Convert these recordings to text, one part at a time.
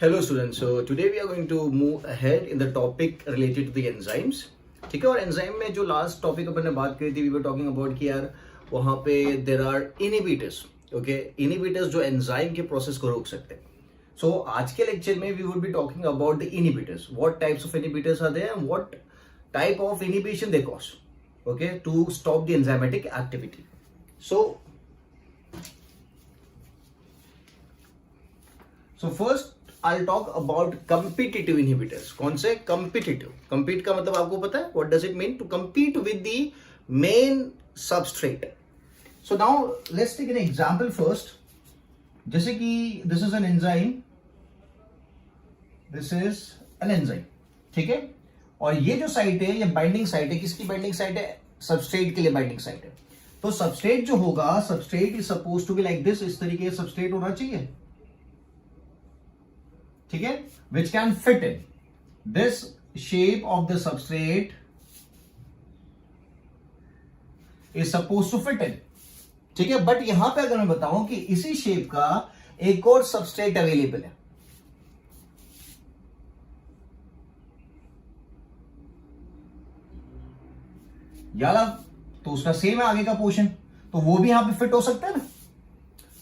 Hello students, so today we are going to move ahead in the topic related to the enzymes. ठीक है, और enzyme में जो last topic अपन ने बात करी थी, वी वर टॉकिंग अबाउट कि यार वहां पे there are inhibitors. Okay, inhibitors जो एंजाइम के प्रोसेस को रोक सकते हैं. सो आज के लेक्चर में we would be talking about the inhibitors, what types of inhibitors are there and what type of inhibition they cause, okay, to stop the enzymatic activity. So first I'll talk about competitive inhibitors. कौन से? Competitive. Compete का मतलब आपको पता है? What does it mean? To compete with the main substrate. So now let's take an example first. जैसे कि this is an enzyme. This is an enzyme. ठीक है? और ये जो साइट है, ये बाइंडिंग साइट है. किसकी बाइंडिंग साइट है? सबस्ट्रेट के लिए बाइंडिंग साइट है. तो सबस्ट्रेट जो होगा, substrate is suppose to be like this. इस तरीके का सबस्ट्रेट होना चाहिए. ठीक है, which can fit in this shape of the substrate is suppose to fit in. ठीक है, बट यहां पे अगर मैं बताऊं कि इसी शेप का एक और सबस्ट्रेट अवेलेबल है, याला तो उसका सेम है आगे का पोर्शन, तो वो भी यहां पे फिट हो सकता है ना.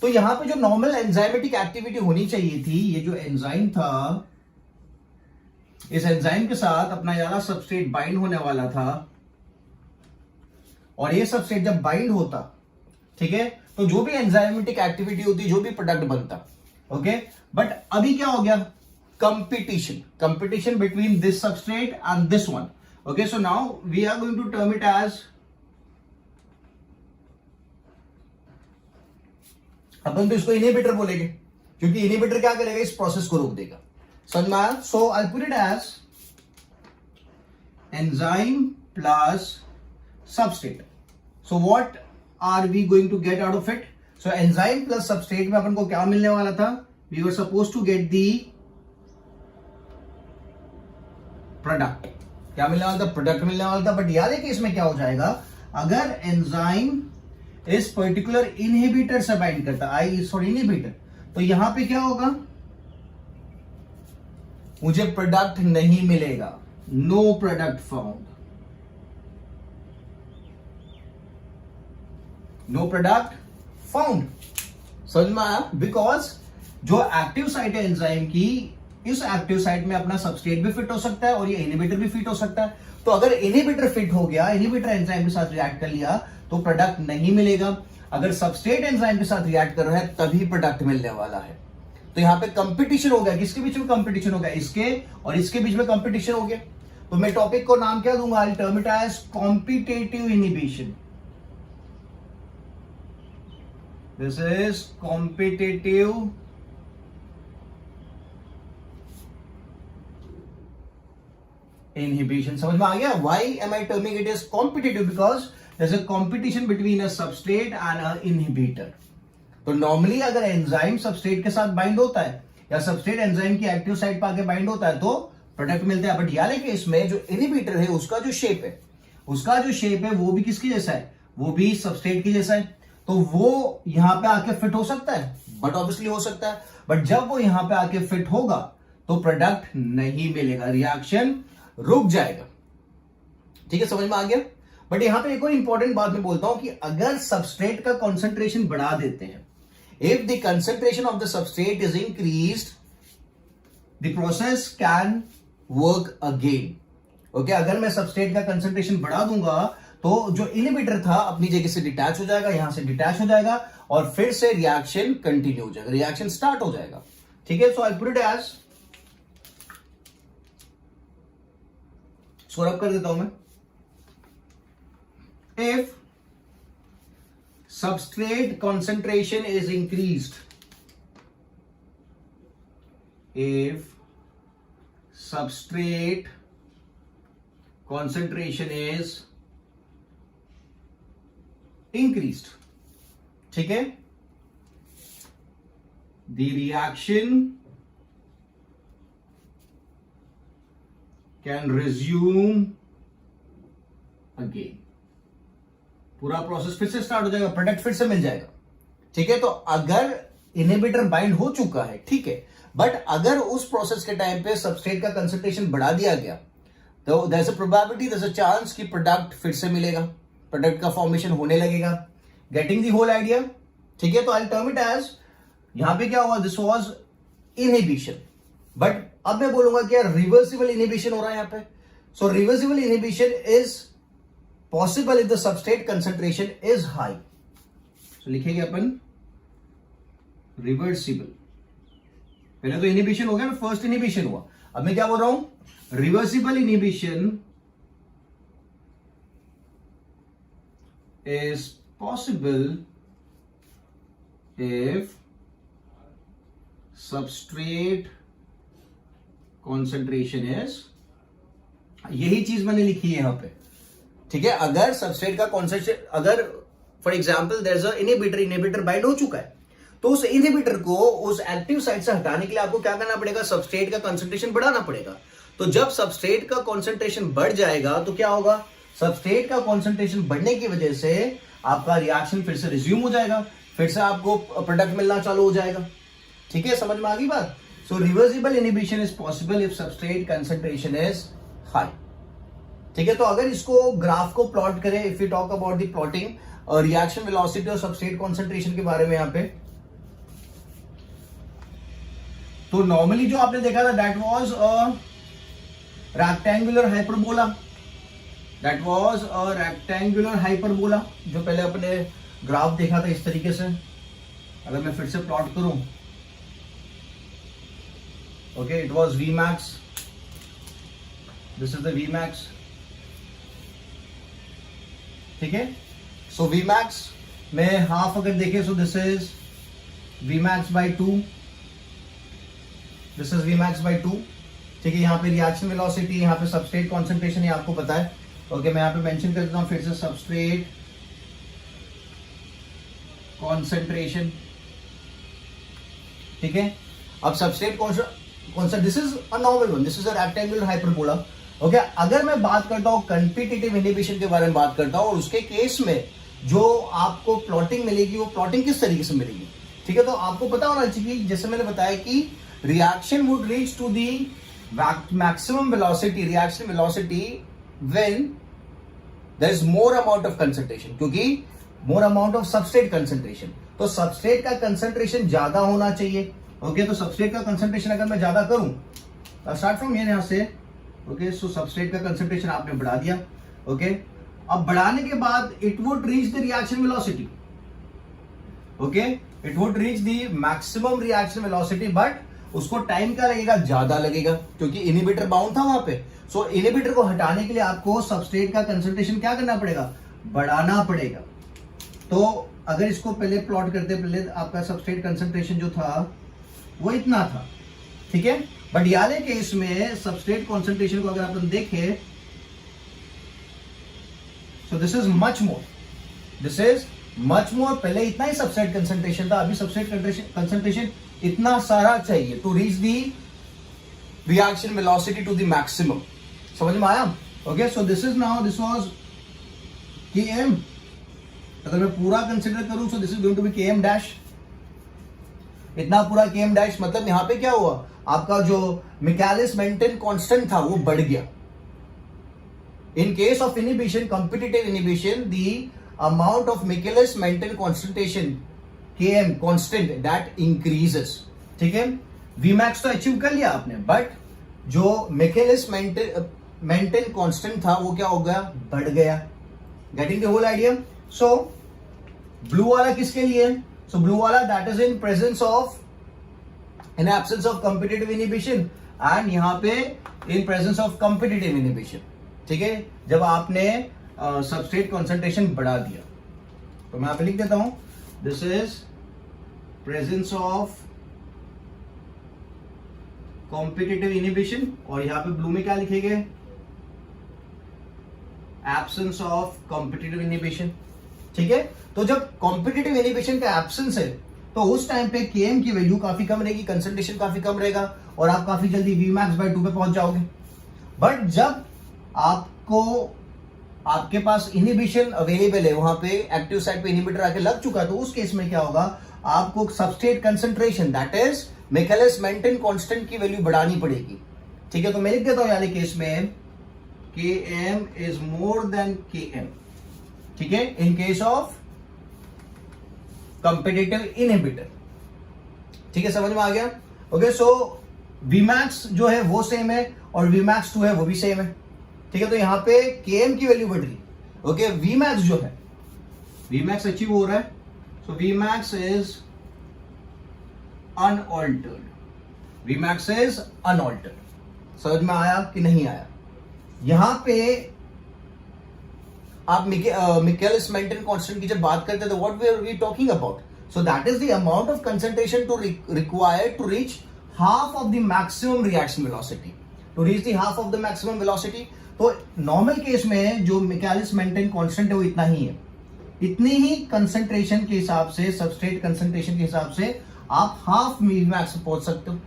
तो यहां पे जो नॉर्मल एंजाइमेटिक एक्टिविटी होनी चाहिए थी, ये जो एंजाइम था, इस एंजाइम के साथ अपना यारा सबस्ट्रेट बाइंड होने वाला था, और ये सबस्ट्रेट जब बाइंड होता, ठीक है, तो जो भी एंजाइमेटिक एक्टिविटी होती, जो भी प्रोडक्ट बनता, ओके. बट अभी क्या हो गया? Competition between this substrate and this one. Okay, so now we are going to term it as, अपन तो इसको इनहिबिटर बोलेंगे, क्योंकि इनहिबिटर क्या करेगा? इस प्रोसेस को रोक देगा. समझ में आया? So I put it as enzyme plus substrate. So what are we going to get out of it? So enzyme plus substrate में अपन को क्या मिलने वाला था? We were suppose to get the product. क्या मिलने वाला था? प्रोडक्ट मिलने वाला था. बट याद है कि इसमें क्या हो जाएगा? अगर एंजाइम इस पर्टिकुलर इनहिबिटर से बाइंड करता, आई सॉरी इनहिबिटर, तो यहां पे क्या होगा? मुझे प्रोडक्ट नहीं मिलेगा. No product found. No product found. समझ में आया? बिकॉज जो एक्टिव साइट है एंजाइम की, इस एक्टिव साइट में अपना सबस्ट्रेट भी फिट हो सकता है और ये इनहिबिटर भी फिट हो सकता है. तो अगर इनहिबिटर फिट हो गया, इनहिबिटर एंजाइम के साथ रिएक्ट कर लिया, तो प्रोडक्ट नहीं मिलेगा. अगर सबस्ट्रेट एंजाइम के साथ रिएक्ट कर रहा है, तभी प्रोडक्ट मिलने वाला है. तो यहां पे कंपटीशन हो गया. किसके बीच में कंपटीशन हो गया? इसके और इसके बीच में कंपटीशन हो गया. तो मैं टॉपिक को नाम क्या दूंगा? I term it as competitive inhibition. This is competitive inhibition. समझ में आ गया? Why am I terming it as competitive? Because there's a competition between a substrate and a inhibitor. तो नॉर्मली अगर एंजाइम सबस्ट्रेट के साथ बाइंड होता है, या सबस्ट्रेट एंजाइम की एक्टिव साइट पर आके बाइंड होता है, तो प्रोडक्ट मिलता है. बट याद है कि इसमें जो इनहिबिटर है, उसका जो शेप है, वो भी किसकी जैसा है? वो भी सबस्ट्रेट की जैसा है. तो वो यहां पे आके फिट हो सकता है, बट ऑब्वियसली हो सकता है. बट जब वो यहां पे आके फिट होगा, तो प्रोडक्ट नहीं मिलेगा, रिएक्शन रुक जाएगा. ठीक है, समझ में आ गया? बट यहां पे एक और इंपॉर्टेंट बात मैं बोलता हूं कि अगर सबस्ट्रेट का कंसंट्रेशन बढ़ा देते हैं, if the concentration of the substrate is increased, the process can work again. Okay, अगर मैं सबस्ट्रेट का कंसंट्रेशन बढ़ा दूंगा, तो जो इनहिबिटर था अपनी जगह से डिटैच हो जाएगा, यहां से डिटैच हो जाएगा, और फिर से रिएक्शन कंटिन्यू हो जाएगा, रिएक्शन स्टार्ट हो जाएगा. ठीक है, so I put it as, सो रब कर देता हूं मैं. If substrate concentration is increased, if substrate concentration is increased, ठीक है, the reaction can resume again. पूरा प्रोसेस फिर से स्टार्ट हो जाएगा, प्रोडक्ट फिर से मिल जाएगा. ठीक है, तो अगर इनहिबिटर बाइंड हो चुका है, ठीक है, बट अगर उस प्रोसेस के टाइम पे सबस्ट्रेट का कंसंट्रेशन बढ़ा दिया गया तो there is a probability, there is a chance कि प्रोडक्ट फिर से मिलेगा, प्रोडक्ट का फॉर्मेशन होने लगेगा। Getting the whole idea? ठीक है, तो आई टर्म इट एज, यहां पे क्या हुआ, दिस वाज इनहिबिशन। बट अब मैं बोलूंगा क्या रिवर्सिबल इनहिबिशन हो रहा है यहां पे। So reversible inhibition is possible if the substrate concentration is high. So लिखेंगे अपन रिवर्सिबल। पहले तो इनहिबिशन हो गया ना, फर्स्ट इनहिबिशन हुआ। अब मैं क्या बोल रहा हूं, reversible inhibition is possible if substrate concentration is, यही चीज मैंने लिखी है यहां पे। ठीक है, अगर सबस्ट्रेट का कॉन्सेंट्रेशन, अगर for example there is a inhibitor bind हो चुका है, तो उस इनहिबिटर को उस एक्टिव साइट से हटाने के लिए आपको क्या करना पड़ेगा, सबस्ट्रेट का कंसंट्रेशन बढ़ाना पड़ेगा। तो जब सबस्ट्रेट का कंसंट्रेशन बढ़ जाएगा तो क्या होगा, सबस्ट्रेट का कंसंट्रेशन बढ़ने की वजह से आपका रिएक्शन फिर से रिज्यूम हो जाएगा, फिर से आपको प्रोडक्ट मिलना चालू हो जाएगा। ठीक है, समझ में आ गई बात। So reversible inhibition is possible if substrate concentration is high. ठीक है, तो अगर इसको ग्राफ को प्लॉट करें, if you talk about the plotting और रिएक्शन वेलोसिटी और सबस्ट्रेट कंसंट्रेशन के बारे में यहां पे, तो नॉर्मली जो आपने देखा था that was a rectangular hyperbola, that was a rectangular hyperbola, जो पहले अपने ग्राफ देखा था इस तरीके से। अगर मैं फिर से प्लॉट करूं, okay, it was V max, this is the V max. ठीक है, सो वी मैक्स में हाफ अगर देखें, so this is V max by 2, this is V max by 2। ठीक है, यहाँ पे रिएक्शन वेलोसिटी, यहाँ पे सबस्ट्रेट कॉन्सेंट्रेशन, ये आपको पता है। ओके, मैं यहाँ पे मेंशन कर देता हूँ फिर से, सबस्ट्रेट कॉन्सेंट्रेशन। ठीक है, अब substrate concentration, this is a normal one, this is a rectangular hyperbola. Okay, अगर मैं बात करता हूँ कॉम्पिटिटिव इनहिबिशन के बारे में बात करता हूँ, और उसके केस में जो आपको प्लॉटिंग मिलेगी, वो प्लॉटिंग किस तरीके से मिलेगी। ठीक है, तो आपको पता होना चाहिए, जैसे मैंने बताया कि reaction would reach to the maximum velocity, reaction velocity when there is more amount of concentration, क्योंकि more amount of substrate concentration, तो substrate का concentration ज्यादा होना चाहिए। ओके, तो substrate का concentration अगर मैं ज्यादा करूं, स्टार्ट फ्रॉम यहां से, ओके, सो substrate का concentration आपने बढ़ा दिया। ओके, अब बढ़ाने के बाद it would reach the reaction velocity, okay, it would reach the maximum reaction velocity, but उसको टाइम क्या लगेगा, ज्यादा लगेगा, क्योंकि इनहिबिटर बाउंड था वहां पे। सो इनहिबिटर को हटाने के लिए आपको सबस्ट्रेट का कंसंट्रेशन क्या करना पड़ेगा, बढ़ाना पड़ेगा। तो अगर इसको पहले प्लॉट करते, पहले आपका सबस्ट्रेट कंसंट्रेशन जो था वो इतना था। ठीक है, बट याले केस में सबस्ट्रेट कंसंट्रेशन को अगर अपन देखें, so this is much more, this is much more. पहले इतना ही सबस्ट्रेट कंसंट्रेशन था, अभी सबस्ट्रेट कंसंट्रेशन इतना सारा चाहिए to reach the reaction velocity to the maximum. समझ में आया? Okay, so this is now, this was Km। अगर मैं पूरा कंसिडर करूं, so this is going to be Km dash. इतना पूरा Km डैश मतलब यहां पे क्या हुआ, आपका जो मिचालिस मेंटेन कांस्टेंट था वो बढ़ गया। In case of inhibition, competitive inhibition, the amount of Michaelis Menten concentration Km constant that increases. ठीक है, Vmax तो अचीव कर लिया आपने, बट जो मिचालिस मेंटेन कांस्टेंट था वो क्या हो गया, बढ़ गया। Getting the whole idea? So blue वाला किसके लिए? सो ब्लू वाला that is in presence of, in absence of competitive inhibition, and यहां पे in presence of competitive inhibition. ठीक है, जब आपने सबस्ट्रेट कॉन्सेंट्रेशन बढ़ा दिया, तो मैं यहां पे लिख देता हूं, this is presence of competitive inhibition, और यहां पे ब्लू में क्या लिखेंगे, एब्सेंस ऑफ कॉम्पिटिटिव इनहिबिशन। ठीक है, तो जब कॉम्पिटिटिव इनहिबिशन का एब्सेंस है, तो उस टाइम पे Km की वैल्यू काफी कम रहेगी, कंसंट्रेशन काफी कम रहेगा, और आप काफी जल्दी Vmax/2 पे पहुंच जाओगे। बट जब आपको, आपके पास इनहिबिशन अवेलेबल है, वहां पे एक्टिव साइट पे इनहिबिटर आके लग चुका है, तो उस केस में क्या होगा, आपको substrate concentration that is Michaelis maintain constant की वैल्यू बढ़ानी पड़ेगी। ठीक है, तो मैं लिख देता हूं यानी केस में Km is more than Km। ठीक है, इन केस ऑफ कंपिटिटिव इनहिबिटर। ठीक है, समझ में आ गया। ओके, सो Vmax जो है वो सेम है और Vmax 2 है वो भी सेम है। ठीक है, तो यहां पे Km की वैल्यू बढ़ रही है। ओके, Vmax जो है Vmax अचीव हो रहा है, सो Vmax is unaltered. Vmax is unaltered. समझ में आया कि नहीं आया? यहां पे आप मिकेलिस मेंटेन कांस्टेंट की जब बात करते हैं तो what we talking about? So that is the amount of concentration to required to reach half of the maximum reaction velocity. To reach the half of the maximum velocity, तो normal case में जो Michaelis maintain constant है वो इतना ही है। इतनी ही concentration के हिसाब से, सबस्ट्रेट कंसंट्रेशन के हिसाब से आप हाफ Vmax पहुंच सकते हो।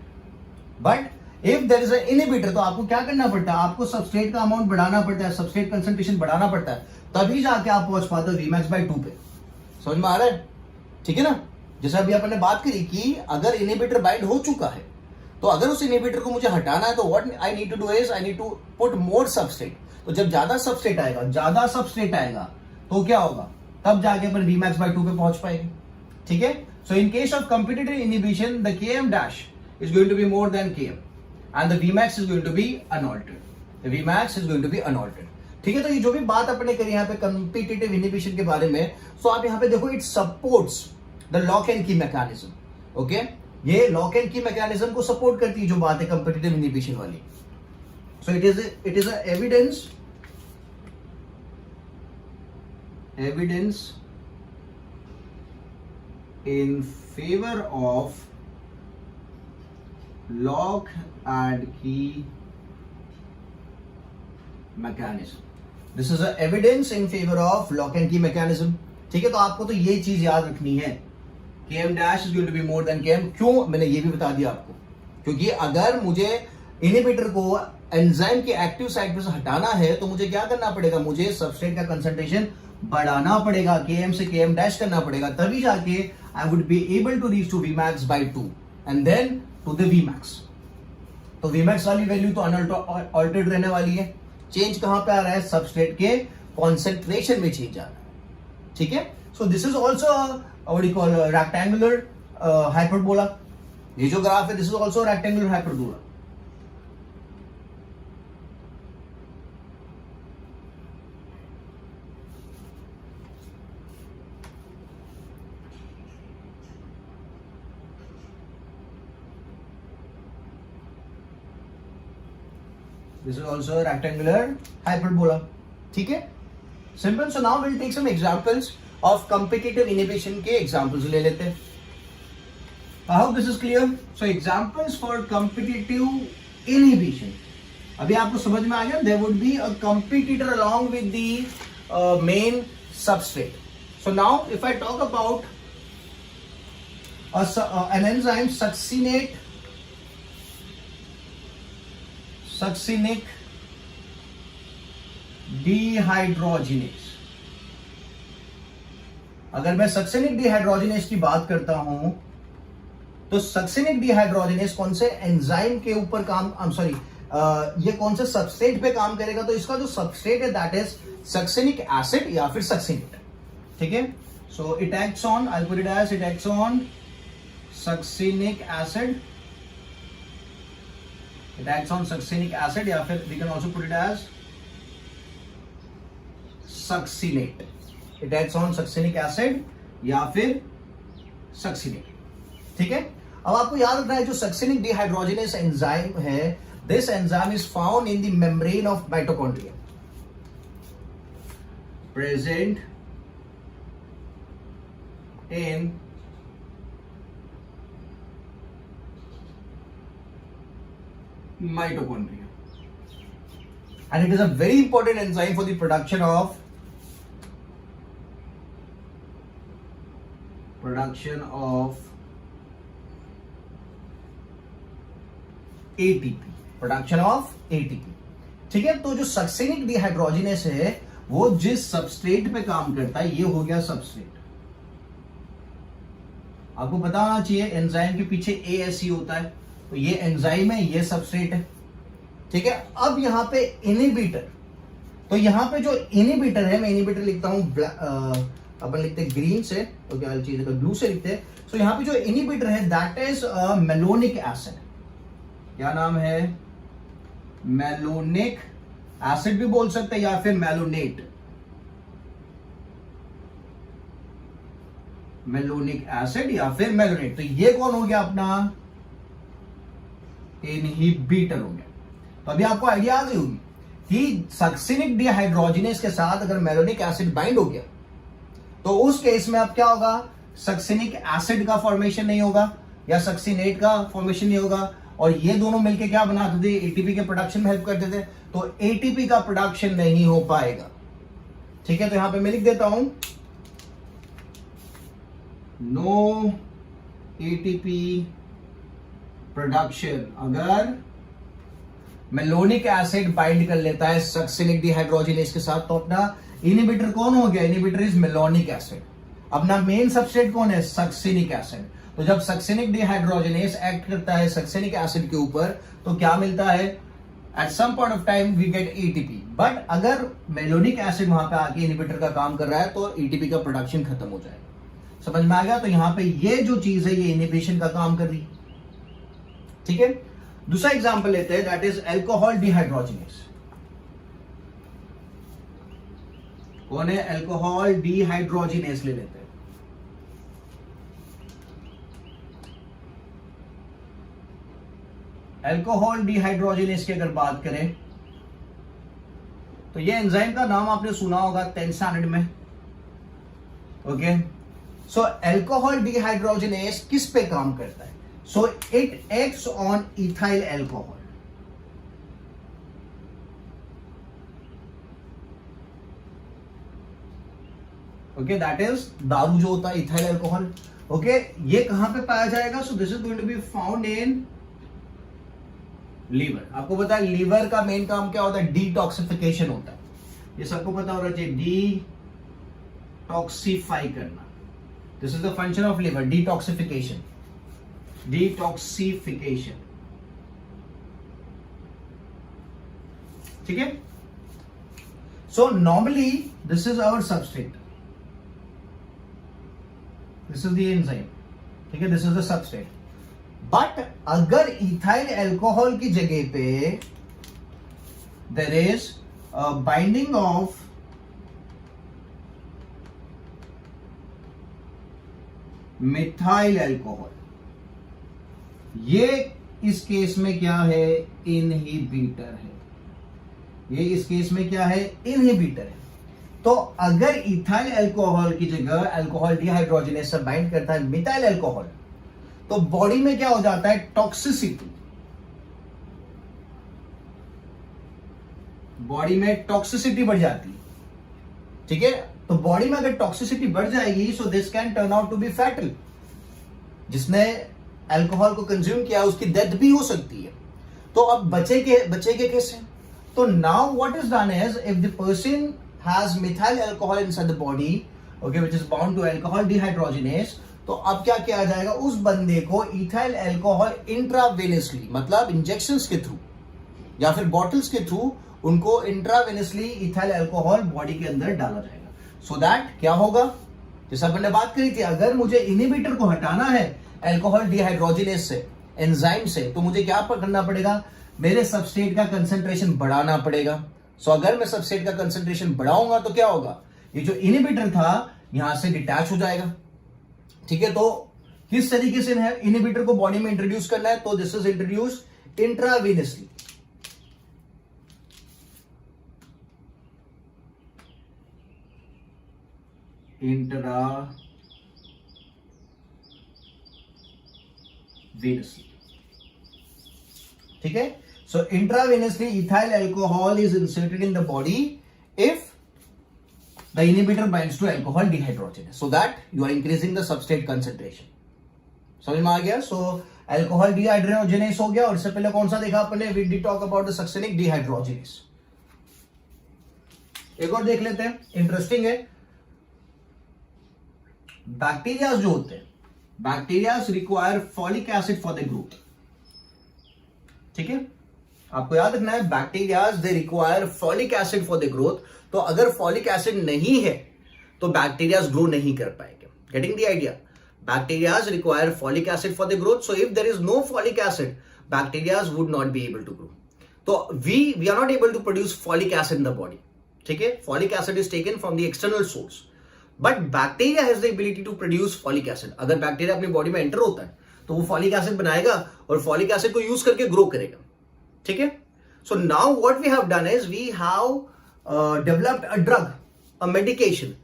But if there is a inhibitor तो आपको क्या करना पड़ता है? आपको सबस्ट्रेट का अमाउंट बढ़ाना पड़ता है, सबस्ट्रेट कंसंट्रेशन बढ़ाना पड़ता है, तभी जाके आप पहुंच पाते हो Vmax/2 पे। समझ में आ रहा है? ठीक है ना। जैसे अभी अपन ने बात करी कि अगर इनहिबिटर बाइंड हो चुका है तो अगर उस इनहिबिटर को मुझे हटाना है तो what I need to do is I need to put more substrate. तो जब ज्यादा सबस्ट्रेट आएगा तो क्या होगा? तब जाके अपन Vmax/2 पे पहुंच पाएंगे। ठीक है, so in case of competitive inhibition the Km dash is going to be more than Km and the Vmax is going to be unaltered. The Vmax is going to be unaltered. ठीक है, तो ये जो भी बात अपने करी यहाँ पे कंपिटिटिव इनहिबिशन के बारे में, सो आप यहाँ पे देखो it supports the lock and की मैकेनिज्म। ओके, ये लॉक एंड की मैकेनिज्म को सपोर्ट करती है जो बात है कंपिटिटिव इनहिबिशन वाली। सो it is evidence in favor of lock and key mechanism. This is a evidence in favor of lock and key mechanism. ठीक है, तो आपको तो ये चीज याद रखनी है, Km dash is going to be more than Km। क्यों? मैंने ये भी बता दिया आपको, क्योंकि अगर मुझे इनहिबिटर को एंजाइम के एक्टिव साइट पर से हटाना है तो मुझे क्या करना पड़ेगा? मुझे सबस्ट्रेट का कंसंट्रेशन बढ़ाना पड़ेगा, Km से Km dash करना पड़ेगा, तभी जाके I would be able to reach to Vmax/2 and then to the Vmax। तो Vmax वाली वैल्यू तो अनअल्टर्ड रहने वाली है। चेंज कहां पे आ रहा है? सबस्ट्रेट के कॉन्सेंट्रेशन में चेंज आ रहा है। ठीक है, so this is also what you call rectangular hyperbola. ये जो ग्राफ है this is also rectangular hyperbola. This is also a rectangular hyperbola. ठीक है, simple. So now we'll take some examples of competitive inhibition के examples ले लेते हैं। I hope this is clear. So examples for competitive inhibition. अभी आपको समझ में आ गया? There would be a competitor along with the main substrate. So now if I talk about an enzyme succinate dehydrogenase, अगर मैं सक्सिनिक डिहाइड्रोजिनेस की बात करता हूं तो सक्सिनिक डिहाइड्रोजिनेस कौन से एंजाइम के ऊपर काम ये कौन से सबस्ट्रेट पे काम करेगा? तो इसका जो सबस्ट्रेट है दैट इज सक्सिनिक एसिड या फिर सक्सिनेट। ठीक है, so it acts on, I put it as it acts on succinic acid. It acts on succinic acid या फिर we can also put it as succinate. It acts on succinic acid या फिर succinate। ठीक है, अब आपको याद रखना है जो succinic dehydrogenase enzyme है, this enzyme is found in the membrane of mitochondria, present in mitochondria, and it is a very important enzyme for the production of ATP, production of ATP। ठीक है, तो जो सक्सिनिक डिहाइड्रोजिनेस है वो जिस substrate पे काम करता है, ये हो गया सबस्ट्रेट। आपको पता होना चाहिए एंजाइम के पीछे ASE होता है, तो ये एंजाइम है, ये सबस्ट्रेट है, ठीक है। अब यहाँ पे इनहिबिटर, तो यहाँ पे जो इनहिबिटर है, मैं इनहिबिटर लिखता हूं अपन लिखते हैं ग्रीन से, तो क्या चीज ब्लू से लिखते हैं। तो यहाँ पे जो इनहिबिटर है दैट इज मेलोनिक एसिड। क्या नाम है? मेलोनिक एसिड भी बोल सकते हैं या फिर मेलोनेट, मेलोनिक एसिड या फिर मेलोनेट। तो ये कौन हो गया अपना? इनहिबिटर हो गया। तो अभी आपको आइडिया आ गई होगी कि सक्सिनिक डिहाइड्रोजिनेज के साथ अगर मेलोनिक एसिड बाइंड हो गया तो उस केस में अब क्या होगा? सक्सिनिक एसिड का फॉर्मेशन नहीं होगा या सक्सिनेट का फॉर्मेशन नहीं होगा, और ये दोनों मिलके क्या बनाते थे? एटीपी के प्रोडक्शन में हेल्प करते थे। तो एटीपी का प्रोडक्शन नहीं हो पाएगा, ठीक है। तो यहां पे मैं लिख देता हूं नो एटीपी प्रोडक्शन अगर मेलोनिक एसिड बाइंड कर लेता है सक्सिनिक डिहाइड्रोजिनेज के साथ। तो अपना इनहिबिटर कौन हो गया? Inhibitor is malonic acid. अपना मेन सबस्ट्रेट कौन है? Succinic acid. तो जब सक्सिनिक डिहाइड्रोजिनेज एक्ट करता है सक्सिनिक एसिड के ऊपर तो क्या मिलता है? At some point of time we get ATP. But अगर मेलोनिक एसिड वहां पे आके इनहिबिटर का काम कर रहा है तो एटीपी का प्रोडक्शन खत्म हो जाएगा। समझ में आ गया? तो यहां पे ये जो चीज है ये इनहिबिशन का काम कर रही है, ठीक है। दूसरा एग्जांपल लेते हैं, दैट इज अल्कोहल डिहाइड्रोजिनेज। कौन है? अल्कोहल डिहाइड्रोजिनेज ले लेते हैं। अल्कोहल डिहाइड्रोजिनेज की अगर बात करें तो ये एंजाइम का नाम आपने सुना होगा 10th स्टैंडर्ड में, ओके। सो अल्कोहल डिहाइड्रोजिनेज किस पे काम करता है? So it acts on ethyl alcohol. Okay, that is दारू जो होता है, इथाइल अल्कोहल। ओके, ये कहां पे पाया जाएगा? So this is going to be found in liver. आपको पता है लीवर का मेन काम क्या होता है? डिटॉक्सिफिकेशन होता है। ये सबको पता होना चाहिए, डिटॉक्सिफाई करना। This is the function of liver, detoxification, detoxification, ठीक है। So normally this is our substrate, this is the enzyme, ठीक है, this is the substrate. But अगर इथाइल अल्कोहल की जगह पे there is binding of methyl alcohol, ये इस केस में क्या है? इनहिबिटर है। ये इस केस में क्या है? इनहिबिटर है। तो अगर इथाइल अल्कोहल की जगह अल्कोहल डिहाइड्रोजिनेज से बाइंड करता है मिथाइल अल्कोहल तो बॉडी में क्या हो जाता है? टॉक्सिसिटी, बॉडी में टॉक्सिसिटी बढ़ जाती है, ठीक है। तो बॉडी में अगर टॉक्सिसिटी बढ़ जाएगी so this can turn out to be fatal. जिसने अल्कोहल को कंज्यूम किया उसकी डेथ भी हो सकती है। तो अब बचेगे कैसे? तो now what is done is, if the person has methyl alcohol inside the body, okay, which is bound to alcohol dehydrogenase, तो अब क्या किया जाएगा? उस बंदे को इथाइल अल्कोहल इंट्रावेनसली, मतलब इंजेक्शंस के थ्रू या फिर बॉटल्स के थ्रू उनको इंट्रावेनसली इथाइल अल्कोहल बॉडी के अंदर डाला जाएगा। सो दैट क्या होगा? जैसा मैंने बात करी थी, अगर मुझे इनहिबिटर को हटाना है अल्कोहल डिहाइड्रोजिनेज से, एंजाइम से, तो मुझे क्या करना पड़ेगा? मेरे सबस्ट्रेट का कंसंट्रेशन बढ़ाना पड़ेगा। सो अगर मैं सबस्ट्रेट का कंसंट्रेशन बढ़ाऊंगा तो क्या होगा? ये जो इनहिबिटर था यहां से डिटैच हो जाएगा, ठीक है। तो किस तरीके से है इनहिबिटर को बॉडी में इंट्रोड्यूस करना है? तो this is introduce intravenously, intravenously, ठीक है। So intravenously ethyl alcohol is inserted in the body if the inhibitor binds to alcohol dehydrogenase so that you are increasing the substrate concentration. समझ में आ गया? So alcohol dehydrogenase हो गया, और इससे पहले कौन सा देखा आपने? We did talk about the succinic dehydrogenase. एक और देख लेते हैं, इंटरेस्टिंग है। बैक्टीरिया जो होते हैं bacterias require folic acid for the growth. ठीक है, आपको याद रखना है, bacterias they require folic acid for the growth. तो अगर फॉलिक एसिड नहीं है तो बैक्टीरियाज ग्रो नहीं कर पाएंगे। Getting the idea? Bacterias require folic acid for the growth, so if there is no folic acid bacterias would not be able to grow. तो we are not able to produce folic acid in the body. ठीक है, folic acid is taken from the external source, but bacteria has the ability to produce folic acid. अगर bacteria अपनी body में enter होता है तो वो folic acid बनाएगा और फॉलिक एसिड को यूज करके ग्रो करेगा। ठीक है, so now what we have done is we have developed a drug, a medication.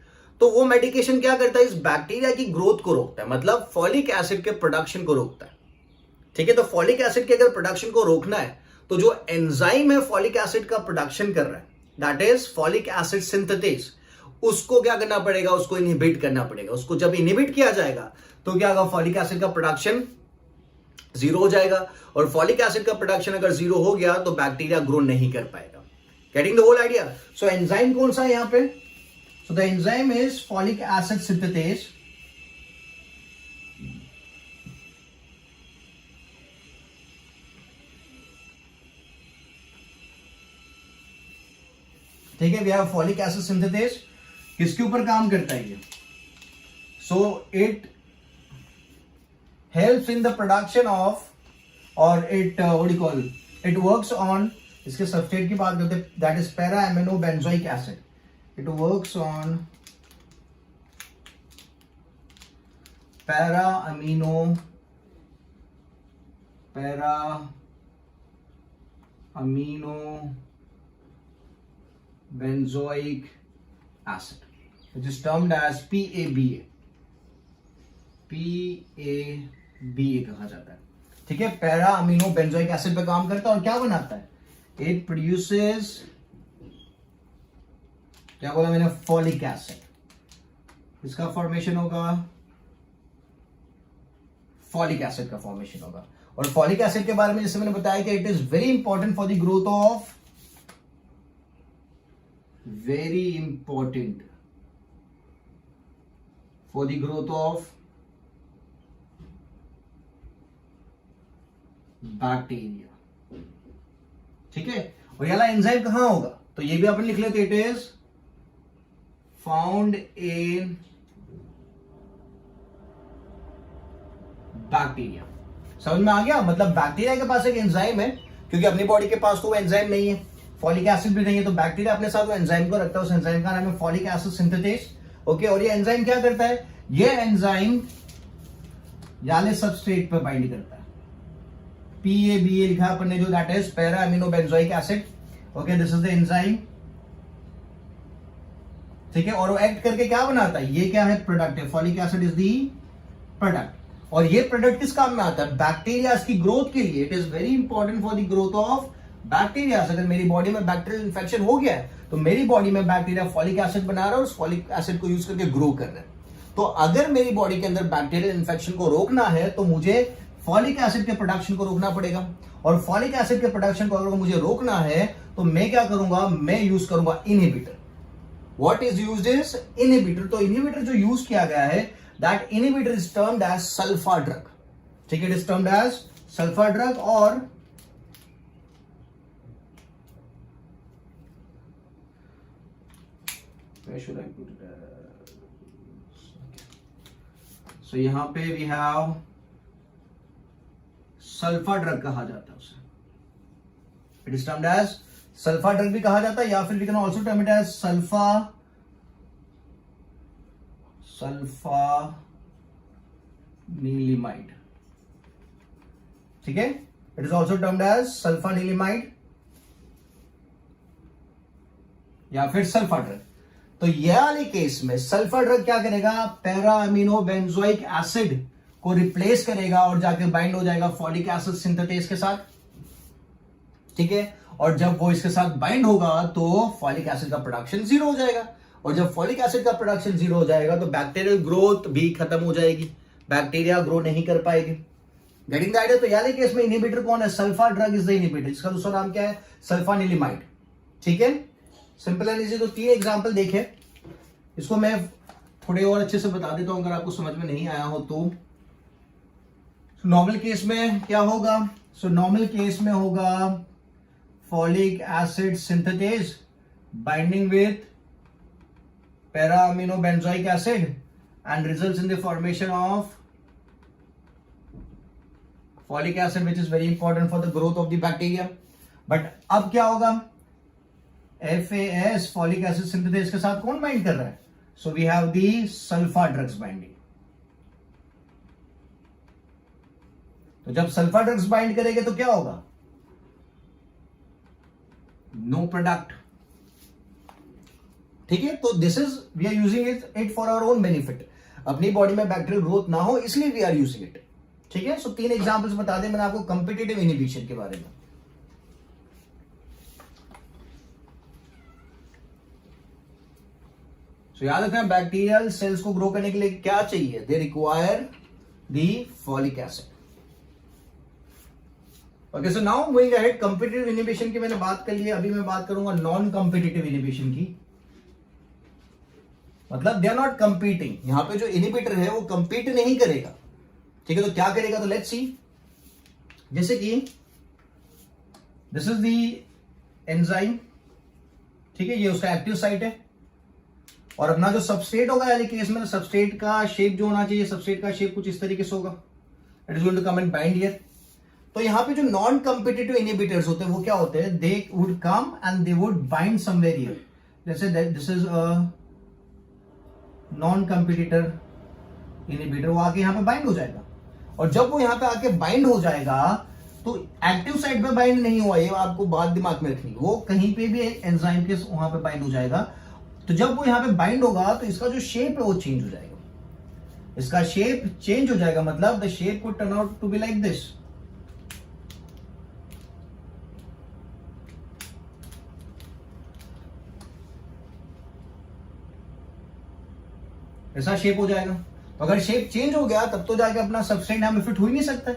तो वो मेडिकेशन क्या करता है, इस बैक्टीरिया की ग्रोथ को रोकता है, मतलब फॉलिक एसिड के प्रोडक्शन को रोकता है। ठीक है, तो फॉलिक एसिड के अगर प्रोडक्शन को रोकना है तो जो एंजाइम है फॉलिक एसिड का प्रोडक्शन कर रहा है, that is folic acid syntheses, उसको क्या करना पड़ेगा, उसको इनहिबिट करना पड़ेगा। उसको जब इनहिबिट किया जाएगा तो क्या होगा, फॉलिक एसिड का प्रोडक्शन जीरो हो जाएगा, और फॉलिक एसिड का प्रोडक्शन अगर जीरो हो गया तो बैक्टीरिया ग्रो नहीं कर पाएगा। Getting the whole idea? So enzyme कौन सा है यहां पे? So the enzyme is folic acid synthases. ठीक है, we have folic acid synthases. किसके ऊपर काम करता है ये? So it helps in the production of, or it what do you call, it works on, इसके सबस्ट्रेट की बात करते हैं, that is para amino benzoic acid. It works on para amino benzoic acid, which is termed as PABA कहा जाता है। ठीक है, पैरा अमीनो बेंजोइक एसिड पे काम करता है और क्या बनाता है, इट प्रोड्यूसेस, क्या बोला मैंने, फॉलिक एसिड। इसका फॉर्मेशन होगा, फॉलिक एसिड का फॉर्मेशन होगा। और फॉलिक एसिड के बारे में जैसे मैंने बताया कि it is very important for the growth of, very important for the growth of bacteria. ठीक है, और ये वाला एंजाइम कहां होगा, तो ये भी अपन लिख लेते, it is found in bacteria. समझ में आ गया? मतलब बैक्टीरिया के पास एक एंजाइम है, क्योंकि अपनी बॉडी के पास तो वो एंजाइम नहीं है, फॉलिक एसिड भी नहीं है, तो बैक्टीरिया अपने साथ वो एंजाइम को रखता है। उस एंजाइम का नाम है फॉलिक एसिड सिंथेसेस। ओके, और ये एंजाइम क्या करता है, ये एंजाइम याले सबस्ट्रेट पे बाइंड करता है, PABA लिखा अपन ने जो, that is para amino benzoic acid. Okay, this is the enzyme. ठीक है, और वो एक्ट करके क्या बनाता है, ये क्या है, प्रोडक्ट है, folic acid is the product. और ये प्रोडक्ट किस काम में आता है, बैक्टीरिया की ग्रोथ के लिए। It is very important for the growth of bacteria. अगर मेरी बॉडी में बैक्टीरियल इन्फेक्शन हो गया है तो मेरी बॉडी में बैक्टीरिया फॉलिक एसिड बना रहा है और उस फॉलिक एसिड को यूज करके ग्रो कर रहा है। तो अगर मेरी बॉडी के अंदर बैक्टीरियल इन्फेक्शन को रोकना है तो मुझे फॉलिक एसिड के प्रोडक्शन को रोकना पड़ेगा, और फॉलिक एसिड के प्रोडक्शन को अगर मुझे रोकना है तो मैं क्या करूंगा, मैं यूज करूंगा inhibitor. What is used is inhibitor. तो इनहिबिटर जो यूज किया गया है, that inhibitor is termed as sulfa drug. ठीक है, it is termed as sulfa drug. और where should I put it? So यहां पे वी हैव सल्फा ड्रग कहा जाता है उसे, it is termed as sulfa drug भी कहा जाता है, या फिर we can also term it as sulfanilamide. ठीक है, it is also termed as sulfanilamide या फिर सल्फा ड्रग। तो यह वाले केस में सल्फा ड्रग क्या करेगा, पैरा अमीनो बेंजोइक एसिड को रिप्लेस करेगा और जाके बाइंड हो जाएगा फॉलिक एसिड सिंथेसेस के साथ। ठीक है, और जब वो इसके साथ बाइंड होगा तो फॉलिक एसिड का प्रोडक्शन जीरो हो जाएगा, और जब फॉलिक एसिड का प्रोडक्शन जीरो हो जाएगा तो बैक्टीरियल ग्रोथ भी खत्म हो जाएगी, बैक्टीरिया ग्रो नहीं कर पाएगी। Getting the idea? तो यानी केस में इनहिबिटर कौन है, sulfa drug is the inhibitor, इसका दूसरा नाम क्या है, सल्फानिलिमाइड। ठीक है, सिंपल एंड इजी। तो 3 एग्जांपल देखे, इसको मैं थोड़े और अच्छे से बता देता हूं अगर आपको समझ में नहीं आया हो तो। नॉर्मल केस में क्या होगा? सो नॉर्मल केस में होगा folic acid synthetase binding with para amino benzoic acid and results in the formation of folic acid which is very important for the growth of the bacteria. But अब क्या होगा? FAS folic acid synthetase के साथ कौन bind कर रहा है? So we have the sulfa drugs binding. तो जब सल्फा ड्रग्स बाइंड करेंगे तो क्या होगा? No product. ठीक है, तो this is we are using it for our own benefit. अपनी बॉडी में बैक्टीरियल ग्रोथ ना हो इसलिए वी आर यूजिंग इट. ठीक है, सो 3 एग्जांपल्स बता दें मैंने आपको कॉम्पिटिटिव इनहिबिशन के बारे में. सो याद रखना, बैक्टीरियल सेल्स को ग्रो करने के लिए क्या चाहिए? They require the folic acid. Okay, so now going ahead, competitive inhibition की मैंने बात कर ली है. अभी मैं बात करूंगा नॉन कॉम्पिटिटिव इनहिबिशन की. मतलब दे आर नॉट कंपीटिंग. यहां पे जो इनहिबिटर है वो कंपीट नहीं करेगा. ठीक है, तो क्या करेगा? तो लेट्स सी. जैसे कि दिस इज दी एंजाइम. ठीक है, ये उसका एक्टिव साइट है. और अपना जो सबस्ट्रेट होगा, यानी केस में सबस्ट्रेट का शेप जो होना चाहिए, सबस्ट्रेट का शेप कुछ इस तरीके से होगा. It is going to come and bind here. तो यहां पे जो नॉन कॉम्पिटिटिव इनहिबिटर्स होते हैं वो क्या होते हैं? They would come and they would bind somewhere here. जैसे this is a non competitor inhibitor. वो आके यहां पे बाइंड हो जाएगा. और जब वो यहां पे आके बाइंड हो जाएगा तो एक्टिव साइट पे बाइंड नहीं हुआ, ये आपको बात दिमाग में रखनी. वो कहीं पे भी एंजाइम के वहां पे बाइंड हो जाएगा. तो जब वो यहां पे बाइंड होगा तो इसका जो शेप है वो चेंज हो जाएगा. इसका शेप चेंज हो जाएगा, मतलब the shape would turn out to be like this. ऐसा शेप हो जाएगा. तो अगर शेप चेंज हो गया तब तो जाके अपना सबस्ट्रेट यहां पे फिट हो ही नहीं सकता है.